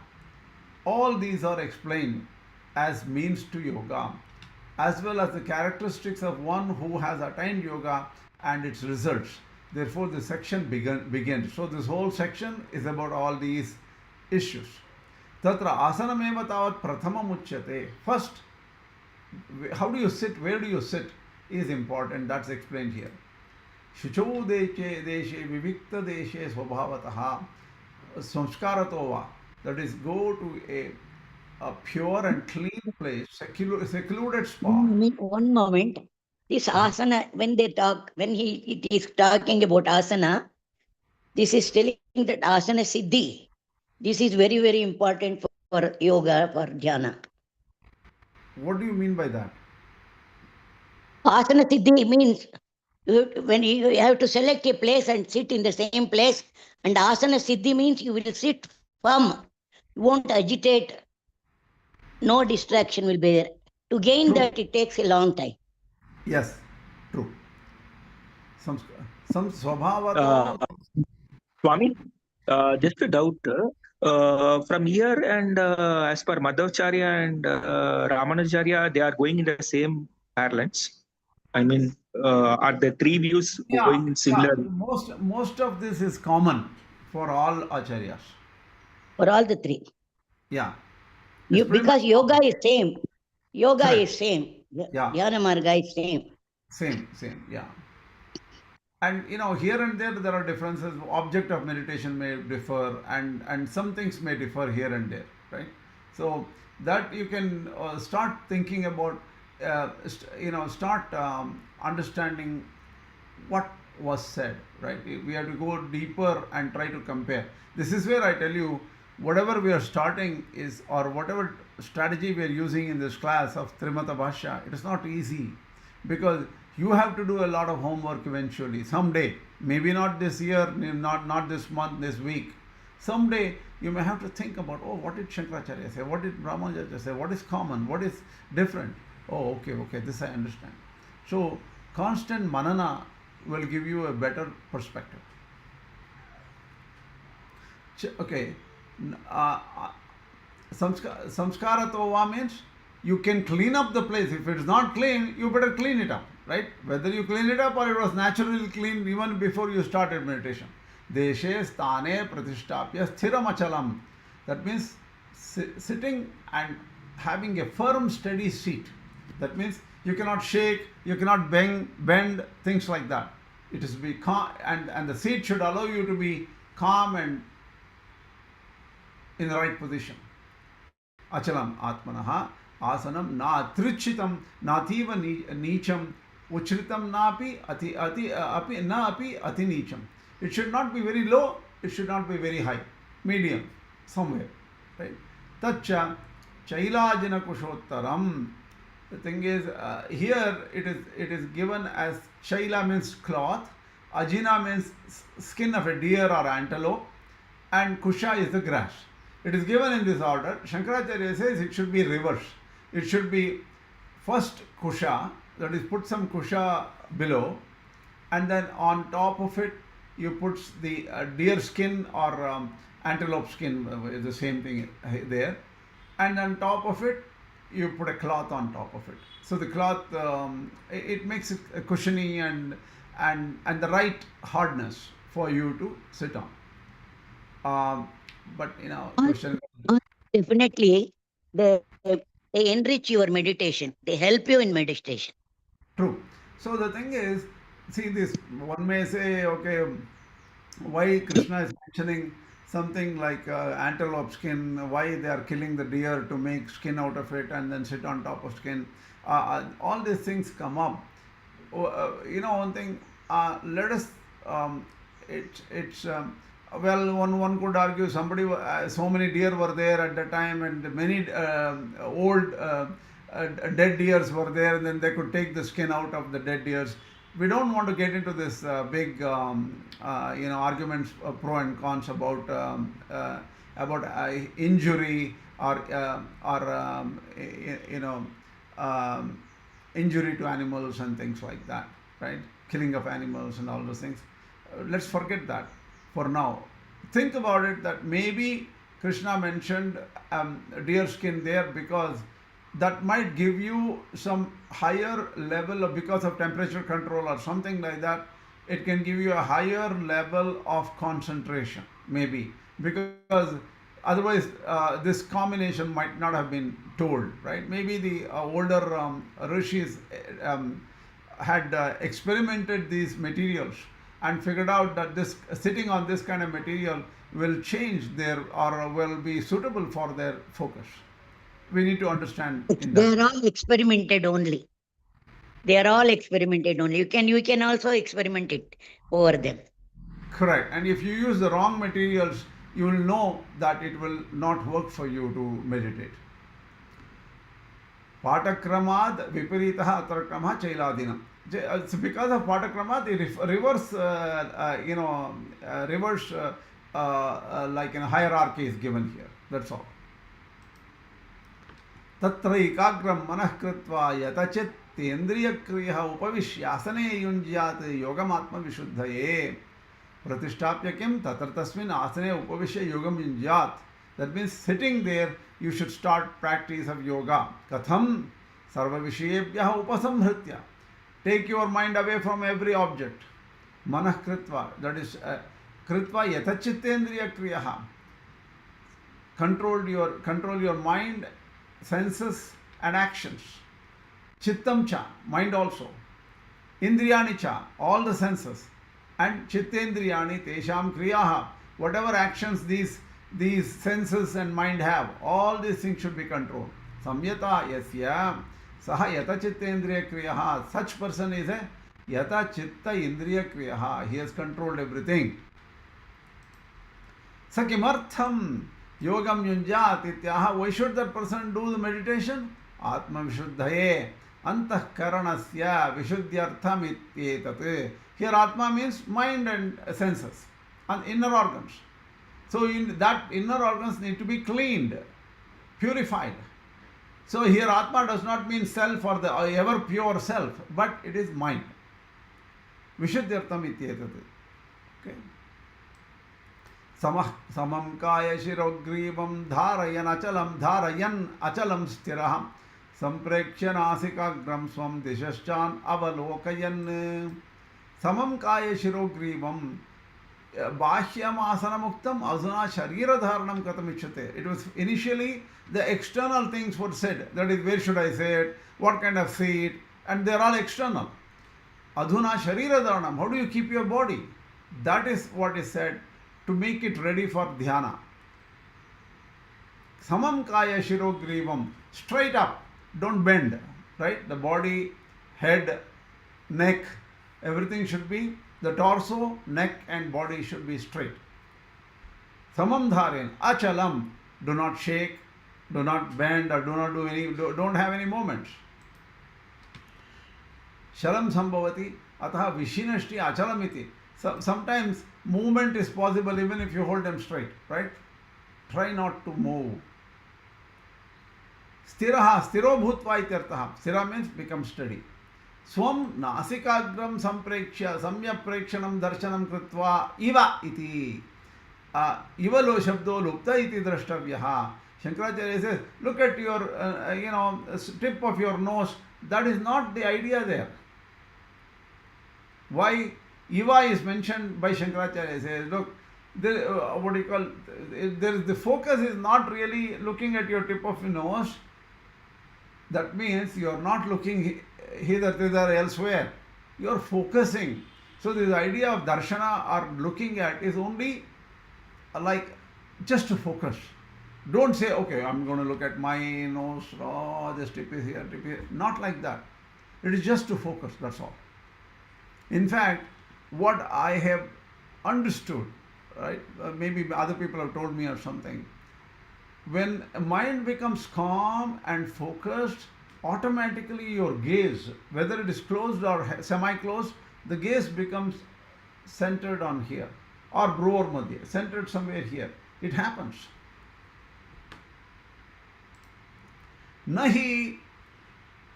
All these are explained as means to yoga, as well as the characteristics of one who has attained yoga and its results. Therefore, the section begins. So this whole section is about all these issues. Tatra asanameva tavat prathamam uchyate. First, how do you sit, where do you sit is important. That's explained here. शुचौ देशे विविक्त देशे स्वभावतः संस्कारातो. That is, go to a pure and clean place, secluded spot. One moment. This asana, when it is talking about asana, this is telling that asana siddhi. This is very, very important for yoga, for jhana. What do you mean by that? Asana siddhi means when you have to select a place and sit in the same place, and asana siddhi means you will sit firm, you won't agitate, no distraction will be there. To gain True. that, it takes a long time. Yes, true. Some swabhavato. Swami, just a doubt. From here and as per Madhavacharya and Ramanujacharya, they are going in the same parallels. I mean, are the three views going similar? Most of this is common for all acharyas. For all the three. Yeah. Because yoga is same. Yoga Correct. is same. Yeah. Jnana marga is same. Same, yeah. And here and there are differences. Object of meditation may differ, and some things may differ here and there, right? So that you can start thinking about, start understanding what was said, right? We have to go deeper and try to compare. This is where I tell you, whatever we are starting is, or whatever strategy we are using in this class of Trimata Bhashya, it is not easy, because you have to do a lot of homework eventually, someday. Maybe not this year, not this month, this week. Someday you may have to think about, what did Shankaracharya say? What did Ramanuja say? What is common? What is different? Okay, this I understand. So constant manana will give you a better perspective. Okay. Samskaratova means you can clean up the place. If it is not clean, you better clean it up, right? Whether you clean it up or it was naturally clean even before you started meditation. Deshe sthane pratishtapya sthiram achalam. That means sitting and having a firm, steady seat. That means you cannot shake, you cannot bend, things like that. It is be calm, and the seat should allow you to be calm and in the right position. Achalam atmanaha asanam na trichitam nativa nicham uchritam napi api na api ati nicham. It should not be very low, it should not be very high, medium, somewhere, right? Tacha chailajana kushottaram. The thing is, here it is given as chaila means cloth, ajina means skin of a deer or antelope, and kusha is the grass. It is given in this order. Shankaracharya says it should be reverse. It should be first kusha, that is, put some kusha below, and then on top of it you put the deer skin or antelope skin, the same thing there, and on top of it you put a cloth on top of it. So the cloth, it makes it cushiony and the right hardness for you to sit on. But question. Definitely, they enrich your meditation. They help you in meditation. True. So the thing is, see this, one may say, okay, why Krishna is mentioning something like antelope skin, why they are killing the deer to make skin out of it and then sit on top of skin. All these things come up. One thing, let us, it's, well, one could argue somebody, so many deer were there at the time and many old dead deers were there, and then they could take the skin out of the dead deers. We don't want to get into this big arguments, pro and cons about injury or injury to animals and things like that, right? Killing of animals and all those things. Let's forget that for now. Think about it that maybe Krishna mentioned deer skin there because that might give you some higher level of, because of temperature control or something like that, it can give you a higher level of concentration, maybe, because otherwise this combination might not have been told, right? Maybe the older rishis had experimented these materials and figured out that this sitting on this kind of material will change their, or will be suitable for their focus. We need to understand in They that. are all experimented only. They are all experimented only. You can also experiment it over them. Correct. And if you use the wrong materials, you will know that it will not work for you to meditate. Patakramad viparitaha atrakramah chailadinam. It's because of Patakramad, the reverse like in hierarchy is given here. That's all. तत्र एकाग्रं मनः कृत्वा यतचित् इन्द्रियक्रियः उपविश्य आसने युञ्ज्यात् योगमात्मविशुद्धये प्रतिष्ठाप्य किं तत्र तस्मिन् आसने उपविश्य योगं युञ्ज्यात्. That means sitting there you should start practice of yoga. कथं सर्वविषयेभ्यः उपसंहृत्य. Take your mind away from every object. मनः कृत्वा, that is कृत्वा यतचित्तेन्द्रियक्रियः. Control your mind, senses and actions. Chittam cha, mind also. Indriyani cha, all the senses. And chittendriyani tesham kriyaha, whatever actions these senses and mind have, all these things should be controlled. Samyata yasya saha yata chittendriya kriyaha. Such person is a yata chitta indriya kriyaha. He has controlled everything. Sakimartham yogam yunjat ityaha. Why should that person do the meditation? Atma vishuddhaye antahkaranasya vishuddhyartham ityetat. Here Atma means mind and senses and inner organs. So that inner organs need to be cleaned, purified. So here Atma does not mean self or the ever pure self, but it is mind. Vishuddhyartham ityetat. Okay. समं काय शिरोग्रीवं धारयन् अचलं स्थिरः संप्रेक्ष्य नासिकाग्रं स्वं दिशश्चान् अवलोकयन्. समं काय शिरोग्रीवं बाह्यमासनमुक्तम् अधुना शरीरधारणं कथमिच्छते. It was initially the external things were said, that is, where should I sit, what kind of seat, and they are all external. Adhuna shariradaranam, how do you keep your body? That is what is said to make it ready for dhyana. Samam kaya shirogrivam, straight up, don't bend, right? The body, head, neck, everything should be, the torso, neck and body should be straight. Samam dharin, achalam, do not shake, do not bend or don't have any movements. Shalam sambhavati, ataha vishinashti achalamiti. Sometimes movement is possible even if you hold them straight, right? Try not to move. Stiraha, stiro bhutva ityartaha. Stira means become steady. Swam nasikagram samprekshya samyak prekshanam darshanam kritva iva iti. Iva lo shabdo lupta iti drashtavyaha. Shankaracharya says, look at your, tip of your nose. That is not the idea there. Why? Iva is mentioned by Shankaracharya. He says, look, what do you call, the focus is not really looking at your tip of your nose. That means you are not looking hither, thither, elsewhere. You are focusing. So this idea of darshana or looking at is only like just to focus. Don't say, okay, I'm going to look at my nose, oh, this tip is here, tip here. Not like that. It is just to focus, that's all. In fact, what I have understood, right, maybe other people have told me or something, when mind becomes calm and focused, automatically your gaze, whether it is closed or semi-closed, the gaze becomes centered on here, or bhruvar madhya, centered somewhere here. It happens. Nahi,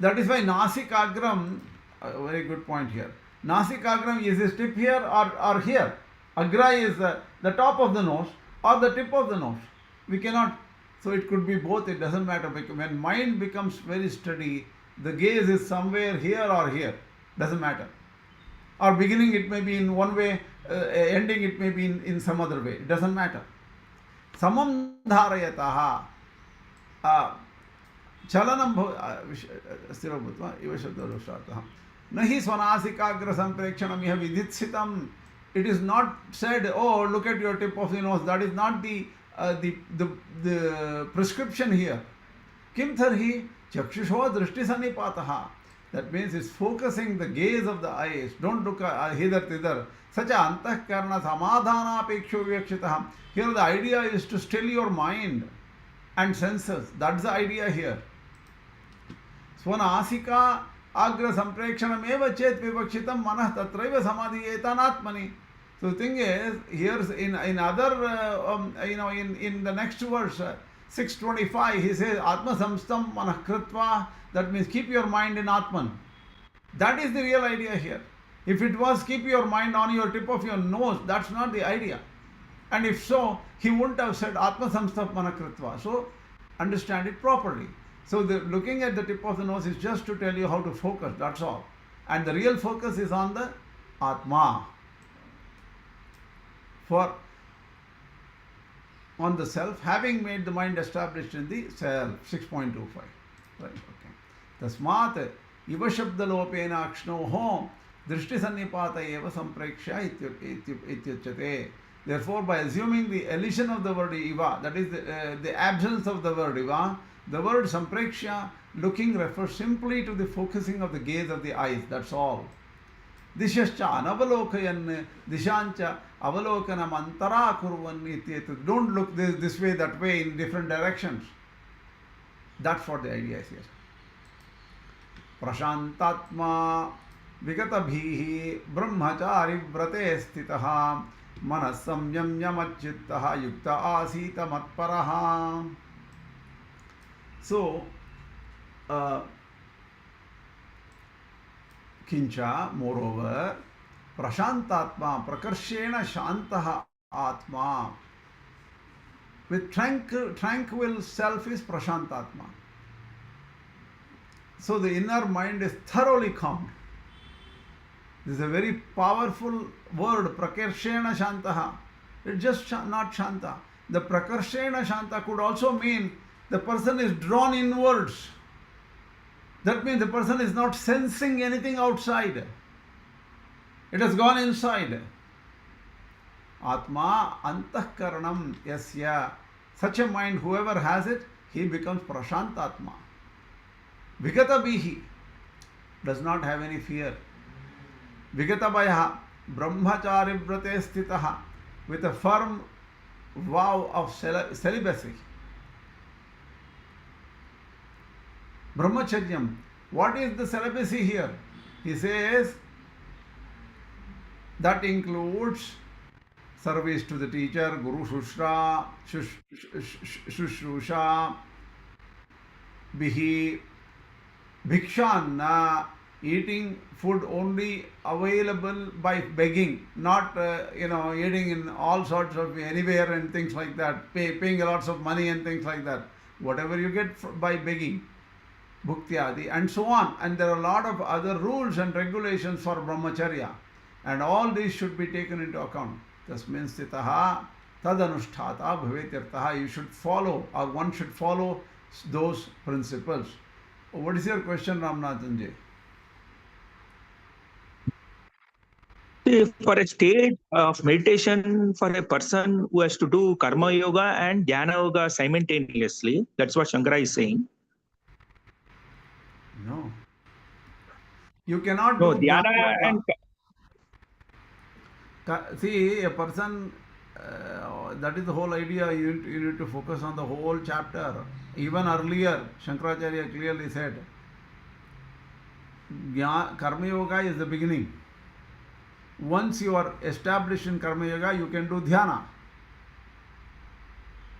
that is why nasikagram, a very good point here. Nasikagram, is this tip here or here? Agra is the top of the nose or the tip of the nose. We cannot, so it could be both, it doesn't matter. When mind becomes very steady, the gaze is somewhere here or here, doesn't matter. Or beginning it may be in one way, ending it may be in some other way, it doesn't matter. Samam dharayataha. चलनं स्थिरो भूत्वा इव शब्ददोषार्थः न हि स्वनासिकाग्रसम्प्रेक्षणम् इह विधित्सितम्. It is not said, oh, look at your tip of the nose. That is not the prescription here. Kim tarhi chakshusho drishtisannipataha. That means it's focusing the gaze of the eyes. Don't look hither thither. Sacha antahkarana samadhana apeksho vyakshitah. Here the idea is to still your mind and senses. That's the idea here. Swanasika agra samprekshanameva chet vivakshitam manah tatraiva samadhiyetanatmani. So the thing is, here in other, in the next verse, 625, he says, Atma samstam manah kritva. That means keep your mind in Atman. That is the real idea here. If it was keep your mind on your tip of your nose, that's not the idea. And if so, he wouldn't have said Atma samstam manah kritva. So understand it properly. So looking at the tip of the nose is just to tell you how to focus, that's all. And the real focus is on the Atma. On the self, having made the mind established in the self. 6.25. Right, okay. Tasmat iva shabdalopena akshnoho drishtisannipata eva sampreksha ityuchyate. Therefore, by assuming the elision of the word iva, that is the absence of the word iva, the word sampreksha, looking, refers simply to the focusing of the gaze of the eyes, that's all. Dishascha anavalokayan dishancha avalokanam antara kurvan ityet. Don't look this way, that way, in different directions. That's what the idea is here. Prashantatma vigatabhihi brahmachari vrate stitaha manas samyamyamachittaha yukta asita matparaha. So, kincha, moreover, prashantatma, prakarshena shantaha atma. With tranquil self is prashantatma. So the inner mind is thoroughly calmed. This is a very powerful word, prakarshena shantaha. It's just not shanta. The prakarshena shanta could also mean the person is drawn inwards. That means the person is not sensing anything outside. It has gone inside. Atma antahkaranam yasya. Such a mind, whoever has it, he becomes prashantatma. Vigatabihi does not have any fear. Vigatabayaha brahmachari vrate stitaha, with a firm vow of celibacy. Brahmacharyam. What is the celibacy here? He says that includes service to the teacher, guru shushra, shushusha, bihi, bhikshanna, eating food only available by begging, not eating in all sorts of anywhere and things like that, paying lots of money and things like that. Whatever you get by begging. Bhuktyadi, and so on. And there are a lot of other rules and regulations for brahmacharya, and all these should be taken into account. Tasmin sthitaha tadanusthata bhavetyartha. You should follow, or one should follow those principles. What is your question, Ramanathanji? For a state of meditation for a person who has to do karma yoga and dhyana yoga simultaneously, that's what Shankara is saying. No. You cannot No, do dhyana dhyana yoga. and See, a person, that is the whole idea. You need to focus on the whole chapter. Even earlier, Shankaracharya clearly said, Karma Yoga is the beginning. Once you are established in Karma Yoga, you can do Dhyana.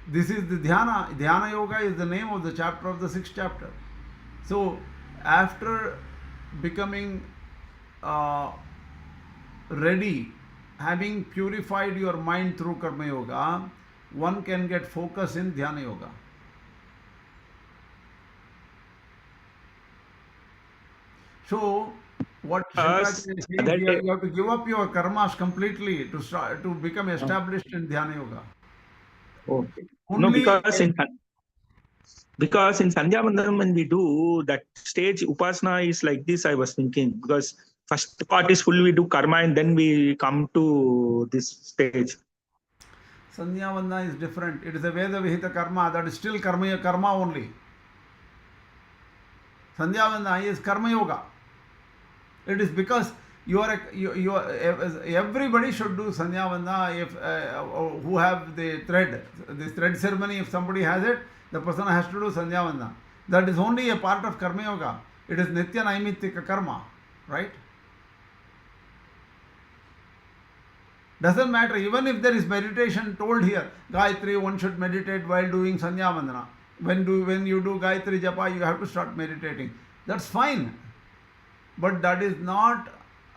This is the Dhyana. Dhyana Yoga is the name of the chapter of the 6th chapter. So, after becoming ready, having purified your mind through Karma Yoga, one can get focus in Dhyana Yoga. So, what Shankaracharya is saying that here, you have to give up your karmas completely to start, to become established in Dhyana Yoga. okay. No, Only because in Sandhya Vandanam when we do that stage upasana is like this, I was thinking, because first part is full we do karma and then we come to this stage. Sandhya Vandana is different. It is a Veda Vihita karma, that is still karma only. Sandhya Vandana is karma yoga. It is because everybody should do Sandhya Vandana if who have the thread. This thread ceremony, if somebody has it, the person has to do Sandhya Vandana. That is only a part of karma yoga. It is Nitya Naimittika karma, right? Doesn't matter, even if there is meditation told here, Gayatri, one should meditate while doing Sandhya Vandana. When you do Gayatri Japa, you have to start meditating. That's fine. But that is not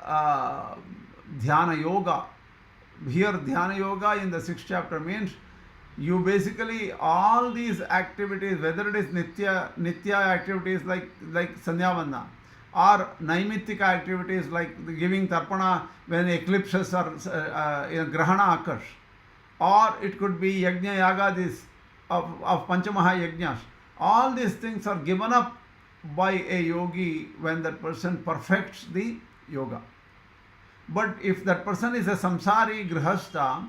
Dhyana Yoga. Here, Dhyana Yoga in the 6th chapter means you basically, all these activities, whether it is Nitya activities like Sandhya Vandana, or Naimittika activities like giving Tarpana when eclipses or Grahana occurs, or it could be Yajna Yagadis of Panchamaha Yajnas. All these things are given up by a yogi when that person perfects the yoga. But if that person is a samsari grihastha,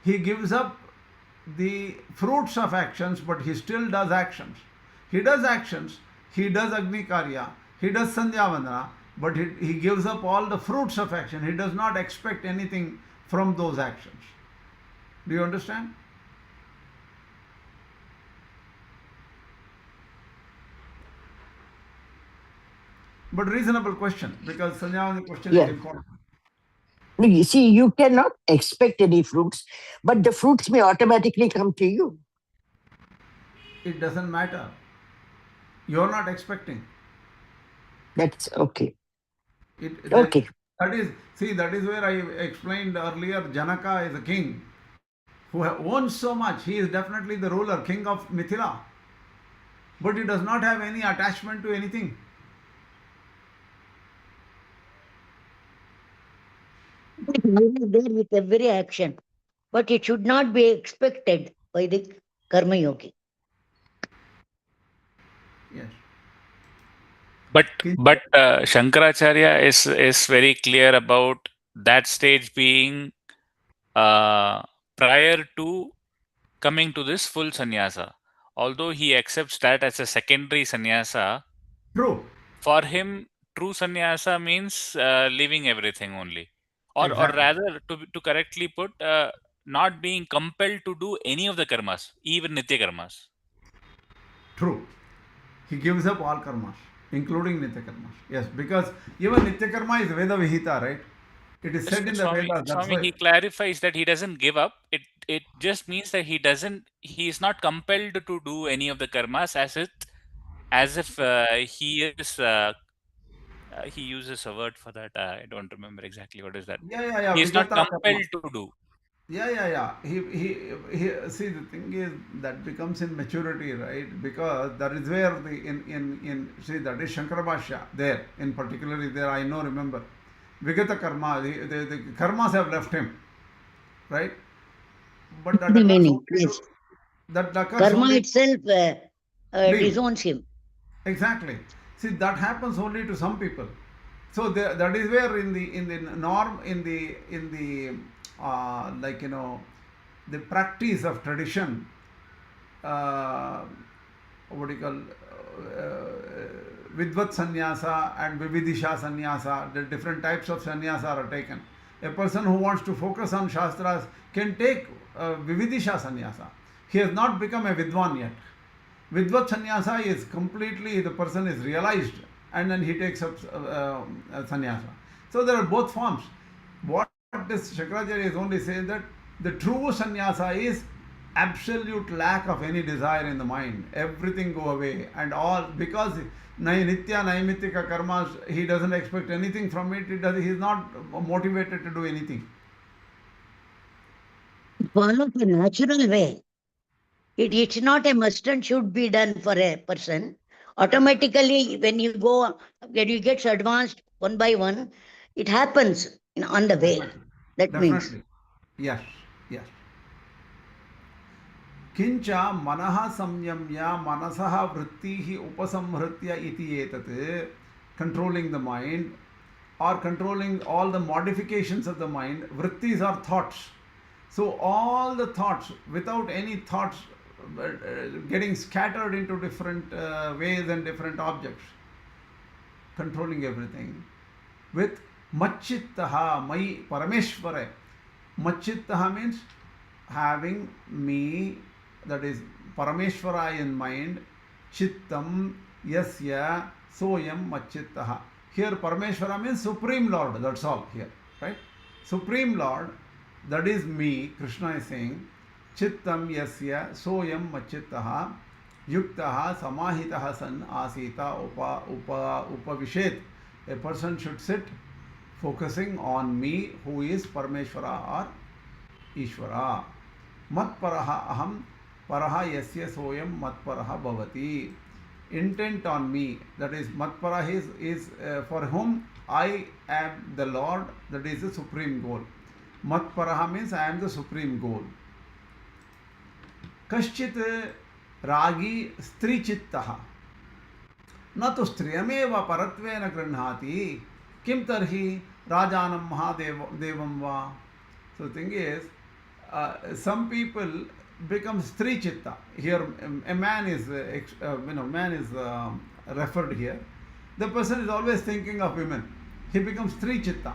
he gives up the fruits of actions, but he still does actions. He does actions, he does Agni Karya, he does Sandhya Vandana, but he gives up all the fruits of action. He does not expect anything from those actions. Do you understand? But reasonable question, because Sandhya Vandana question is important. No, you see, you cannot expect any fruits, but the fruits may automatically come to you. It doesn't matter. You're not expecting. That's okay. Okay. That is where I explained earlier. Janaka is a king who owns so much. He is definitely the ruler, king of Mithila. But he does not have any attachment to anything. It will be there with every action, but it should not be expected by the karma yogi. Yes. But Shankaracharya is very clear about that stage being prior to coming to this full sannyasa. Although he accepts that as a secondary sannyasa, True. for him, true sannyasa means leaving everything only. Or Exactly. rather, to correctly put, not being compelled to do any of the karmas, even nitya karmas. True. He gives up all karmas, including Nitya karmas. Yes, because even Nitya karma is Veda Vihita, right? It is said in the Vedas. That's Swami, why. he clarifies that he doesn't give up. It just means that he is not compelled to do any of the karmas as if he is he uses a word for that. I don't remember exactly what is that. Yeah. He is not Vigata karma. compelled to do. Yeah. He see, the thing is that becomes in maturity, right? Because that is where the in see, that is Shankara Bhashya there, in particularly there, I know, remember Vigata karma, the karmas have left him. right? But that The occurs meaning, only yes. to, that occurs Karma only itself leave. disowns him. Exactly. See, that happens only to some people. So that is where in the norm in the like the practice of tradition, uh, what do you call Vidvat sannyasa and Vividisha sannyasa, the different types of sannyasa are taken. A person who wants to focus on Shastras can take Vividisha sannyasa. He has not become a Vidwan yet. Vidvat sannyasa is completely, the person is realized and then he takes up sannyasa. So there are both forms. What this Shankaracharya is only saying that the true sannyasa is absolute lack of any desire in the mind. Everything go away and all, because nitya naimittika karmas, he doesn't expect anything from it. He is not motivated to do anything. Follow the natural way. It's not a must and should be done for a person. Automatically, when you get advanced one by one, it happens on the way. Definitely. That means. Definitely. Yes. Yes. किंच मनः संयम्य मनसः वृत्तिः उपसंहृत्य इति एतत् controlling the mind or controlling all the modifications of the mind. Vrittis are thoughts. So all the thoughts without any thoughts getting scattered into different ways and different objects, controlling everything with machittaha mai parameshvare. Machittaha means having me, that is Parameshvara in mind. Chittam yasya soyam machittaha. Here Parameshvara means Supreme Lord, that's all here, right? Supreme Lord, that is me, Krishna is saying. Chittam yasya soyam machittaha yuktaha samahitaha san asita upavishet. A person should sit focusing on me, who is Parameshvara or Ishvara. Matparaha aham paraha yasya soyam matparaha bhavati. Intent on me, that is matparaha is for whom I am the Lord, that is the supreme goal. Matparaha means I am the supreme goal. Kaschit ragi stri chittaha न तो स्त्रियमेव परत्वेन गृह्णाति किम तर्हि राजानं महादेवं वा. So the thing is, some people become stri chitta. Here a man is referred here. The person is always thinking of women. He becomes stri chitta.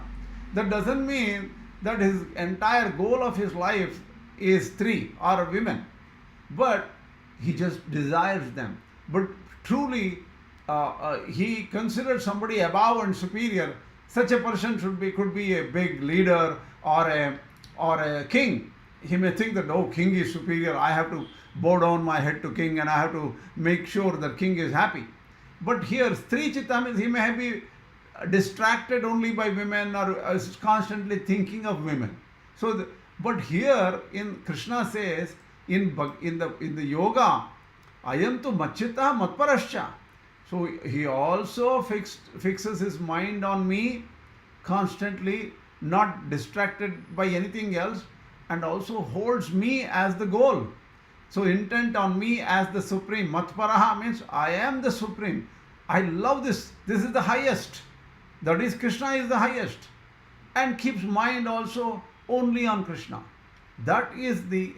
That doesn't mean that his entire goal of his life is stri or women, but he just desires them. But truly he considers somebody above and superior. Such a person could be a big leader or a king. He may think that, oh, king is superior, I have to bow down my head to king and I have to make sure that king is happy. But here stri chitta means he may be distracted only by women or is constantly thinking of women. So but here in Krishna says in the yoga, ayam tu machitta matparascha. So he also fixes his mind on me constantly, not distracted by anything else, and also holds me as the goal. So intent on me as the supreme. Matparaha means I am the supreme. I love this. This is the highest. That is, Krishna is the highest. And keeps mind also only on Krishna. That is the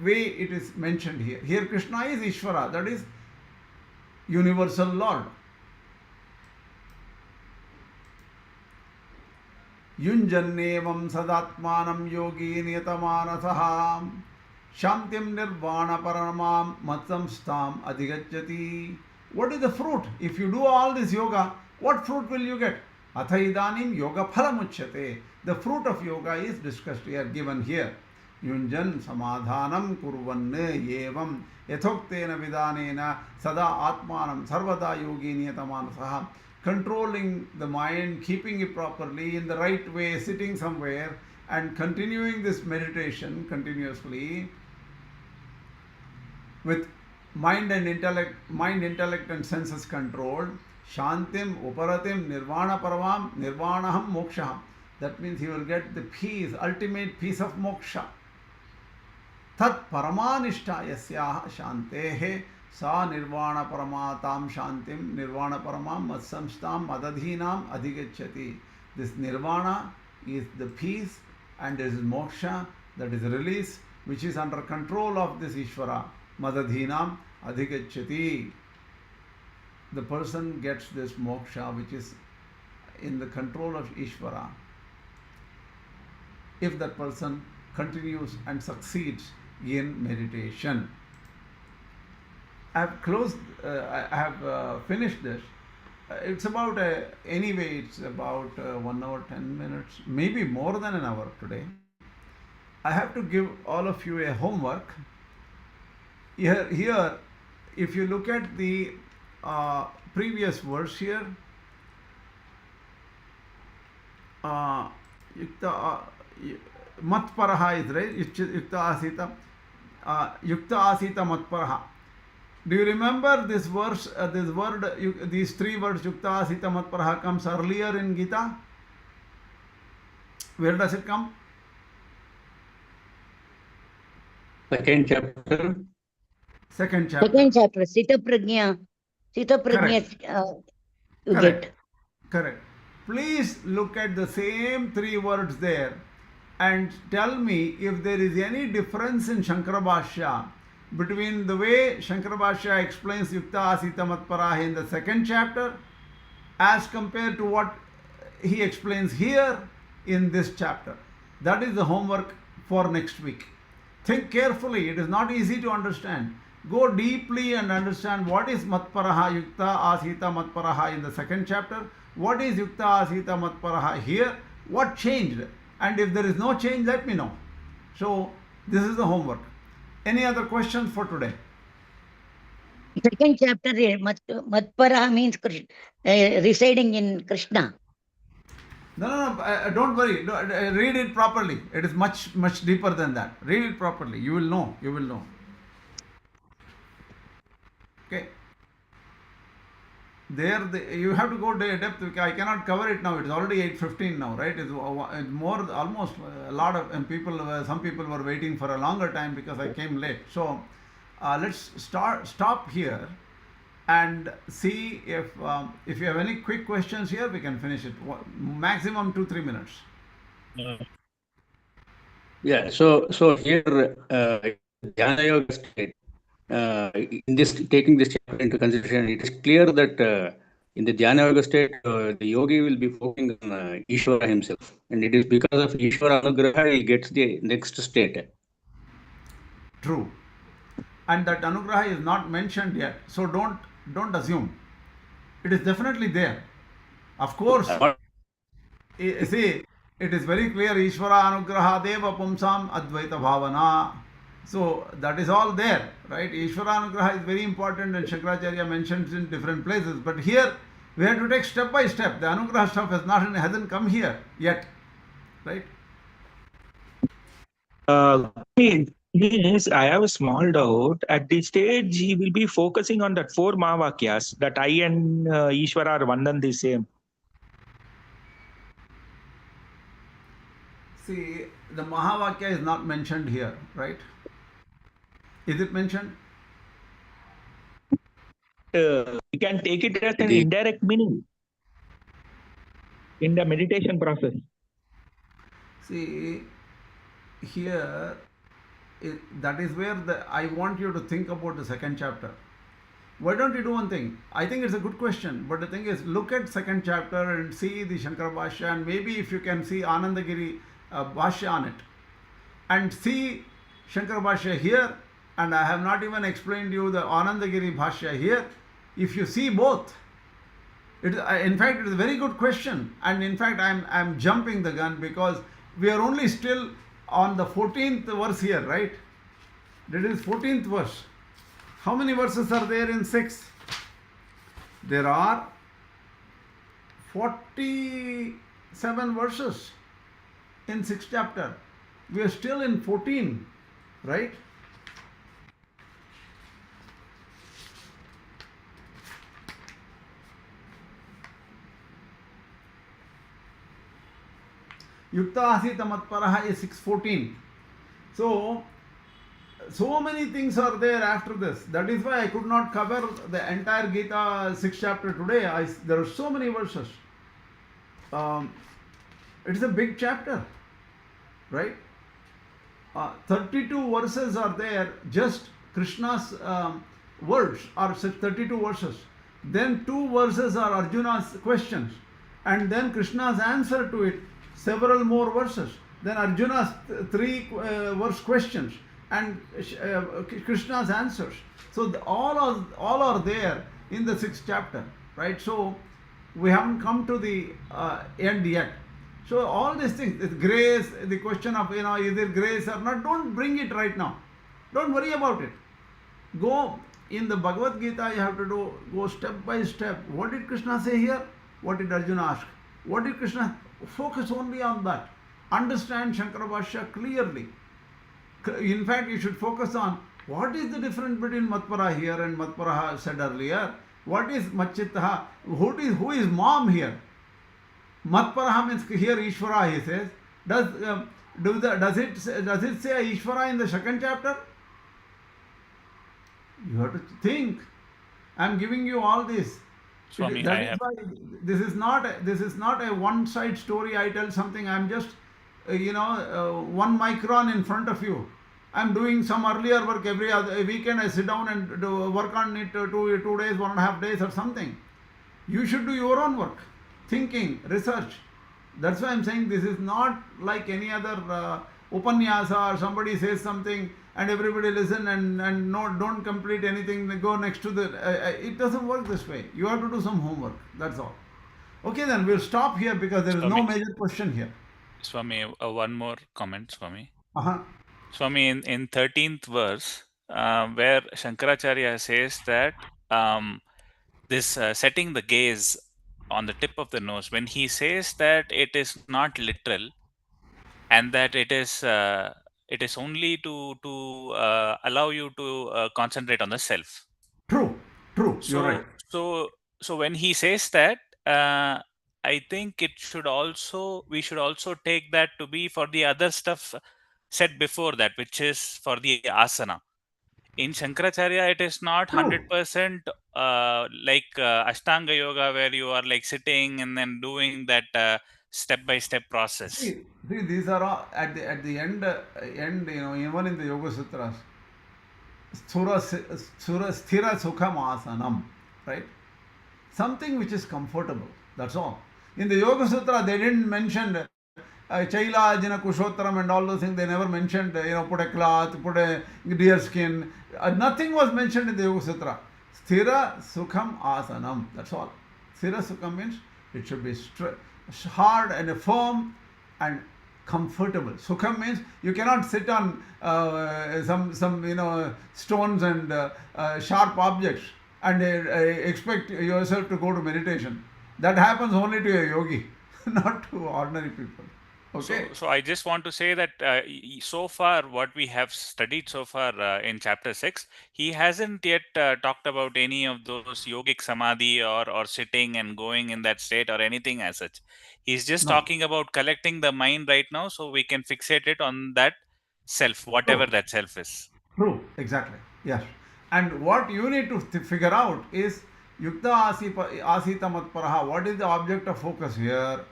way it is mentioned here. Here Krishna is Ishvara, that is universal Lord. Yunjannevam sadatmanam yogi niyatamanasah shantim nirvana paramam matsam stam adhigacchati. What is the fruit? If you do all this yoga, what fruit will you get? Athaidanim yoga phalamuchyate. The fruit of yoga is discussed here, given here. Yunjan samadhanam kurvanne yevam yathoktena vidanena sada atmanam sarvada yogi niyatamanasah. Controlling the mind, keeping it properly in the right way, sitting somewhere and continuing this meditation continuously with mind, intellect and senses controlled. Shantim uparatim nirvana paramam nirvanaham mokshaham. That means he will get the peace, ultimate peace of moksha. Tat paramanishta yasyaha shantehe sa nirvana paramatam shantim nirvana paramam matsamstam madadhinam adhigachyati. This nirvana is the peace and there is moksha, that is release, which is under control of this Ishvara. Madadhinam adhigachyati. The person gets this moksha which is in the control of Ishvara. If that person continues and succeeds in meditation. I have closed, I have finished this. It's about, anyway, it's about 1 hour, 10 minutes, maybe more than an hour today. I have to give all of you a homework. Here if you look at the previous verse here, yukta matparaha is right, yukta asita matparaha. Do you remember this verse, this word, these three words, yukta asita matparaha, comes earlier in Gita? Where does it come? Second chapter. Second chapter. Second chapter, Sita Prajna, you Correct. get. Correct. Please look at the same three words there and tell me if there is any difference in Shankara Bhashya between the way Shankara Bhashya explains Yukta Asita Matparaha in the second chapter as compared to what he explains here in this chapter. That is the homework for next week. Think carefully, it is not easy to understand. Go deeply and understand what is Matparaha, Yukta Asita Matparaha in the second chapter. What is Yukta Asita Matparaha here? What changed? And if there is no change, let me know. So, this is the homework. Any other questions for today? Second chapter, Matparaha means residing in Krishna. No, don't worry. Read it properly. It is much, much deeper than that. Read it properly. You will know. You will know. Okay. There, you have to go depth. I cannot cover it now. It's already 8:15 now, right? It's more, almost a lot of people. Some people were waiting for a longer time because I came late. So let's stop here and see if you have any quick questions here, we can finish it. Maximum 2-3 minutes. Yeah, so here Dhyana Yoga state, in this, taking this chapter into consideration, it is clear that in the Dhyana Yoga state, the yogi will be focusing on Ishvara himself, and it is because of Ishvara Anugraha he gets the next state. True. And that Anugraha is not mentioned yet, so don't assume. It is definitely there. Of course, see, it is very clear, Ishvara Anugraha Deva Pumsam Advaita Bhavana. So that is all there, right? Ishvara Anugraha is very important and Shankaracharya mentions in different places. But here we have to take step by step. The Anugraha stuff hasn't come here yet, right? Yes, I have a small doubt. At this stage, he will be focusing on that 4 Mahavakyas, that I and Ishvara are one and the same. See, the Mahavakya is not mentioned here, right? Is it mentioned? We can take it as an indirect meaning in the meditation process. See, here, that is where I want you to think about the second chapter. Why don't you do one thing? I think it's a good question, but the thing is, look at second chapter and see the Shankara Bhashya, and maybe if you can see Anandagiri Bhashya on it, and see Shankara Bhashya here, and I have not even explained you the Anandagiri Bhashya here. If you see both, in fact, it is a very good question, and in fact, I'm jumping the gun because we are only still on the 14th verse here, right? That is 14th verse. How many verses are there in 6? There are 47 verses in 6th chapter. We are still in 14, right? Yukta Asita Matparaha is 6:14. So many things are there after this. That is why I could not cover the entire Gita 6th chapter today. There are so many verses. It is a big chapter, right? 32 verses are there, just Krishna's words are such 32 verses. Then 2 verses are Arjuna's questions, and then Krishna's answer to it, several more verses. Then Arjuna's 3 verse questions, and Krishna's answers. So all are there in the 6th chapter, right? So we haven't come to the end yet. So all these things, the grace, the question of, is there grace or not, don't bring it right now. Don't worry about it. Go in the Bhagavad-Gita, you have to go step by step. What did Krishna say here? What did Arjuna ask? What did Krishna? Focus only on that. Understand Shankara Bhashya clearly. In fact, you should focus on what is the difference between Matpara here and Matpara said earlier. What is Machittaha? Who is mom here? Matparaha means here Ishvara, he says. Does it say Ishvara in the 2nd chapter? You have to think. I am giving you all this. Swami, That is why this is not a one-side story. I tell something. I am just 1 micron in front of you. I am doing some earlier work every other weekend. I sit down and work on it 2 days, 1.5 days or something. You should do your own work. Thinking, research. That's why I'm saying this is not like any other upanyasa or somebody says something and everybody listen and don't complete anything, go next to the... it doesn't work this way. You have to do some homework. That's all. Okay, then we'll stop here because there is no major question here. Swami, one more comment, Swami. Uh-huh. Swami, in 13th verse, where Shankaracharya says that this setting the gaze on the tip of the nose, when he says that it is not literal and that it is only to allow you to concentrate on the self. True. You're right. So when he says that, I think we should also take that to be for the other stuff said before that, which is for the asana. In Shankaracharya, it is not 100% like Ashtanga Yoga, where you are like sitting and then doing that step-by-step process. See, these are all at the end, even in the Yoga Sutras, Sthira Sukham Asanam, right? Something which is comfortable. That's all. In the Yoga Sutra, they didn't mention Chaila, Kushottaram and all those things. They never mentioned, put a cloth, put a deer skin. Nothing was mentioned in the Yoga Sutra. Sthira Sukham Asanam. That's all. Sthira Sukham means it should be hard and firm and comfortable. Sukham means you cannot sit on some stones and sharp objects and expect yourself to go to meditation. That happens only to a yogi, not to ordinary people. Okay. So I just want to say that so far what we have studied so far in chapter 6, he hasn't yet talked about any of those yogic samadhi or sitting and going in that state or anything as such. He's just talking about collecting the mind right now so we can fixate it on that self, whatever that self is. True, exactly. Yes. And what you need to figure out is Yukta Asita Matparaha. What is the object of focus here?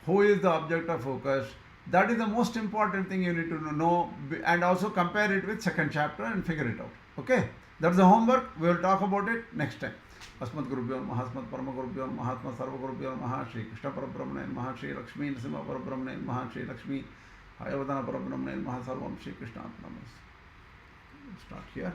Who is the object of focus? That is the most important thing you need to know, and also compare it with 2nd chapter and figure it out. Okay? That's the homework. We will talk about it next time. Asmat Gurubhyo Namaha, Asmat Parama Gurubhyo Namaha, Asmat Sarva Gurubhyo Namaha, Shri Krishna Parabrahmane Namaha, Shri Lakshmi Narasimha Parabrahmane Namaha, Shri Lakshmi Hayavadana Parabrahmane Namaha, Sarvam Shri Krishna Namaste. Start here.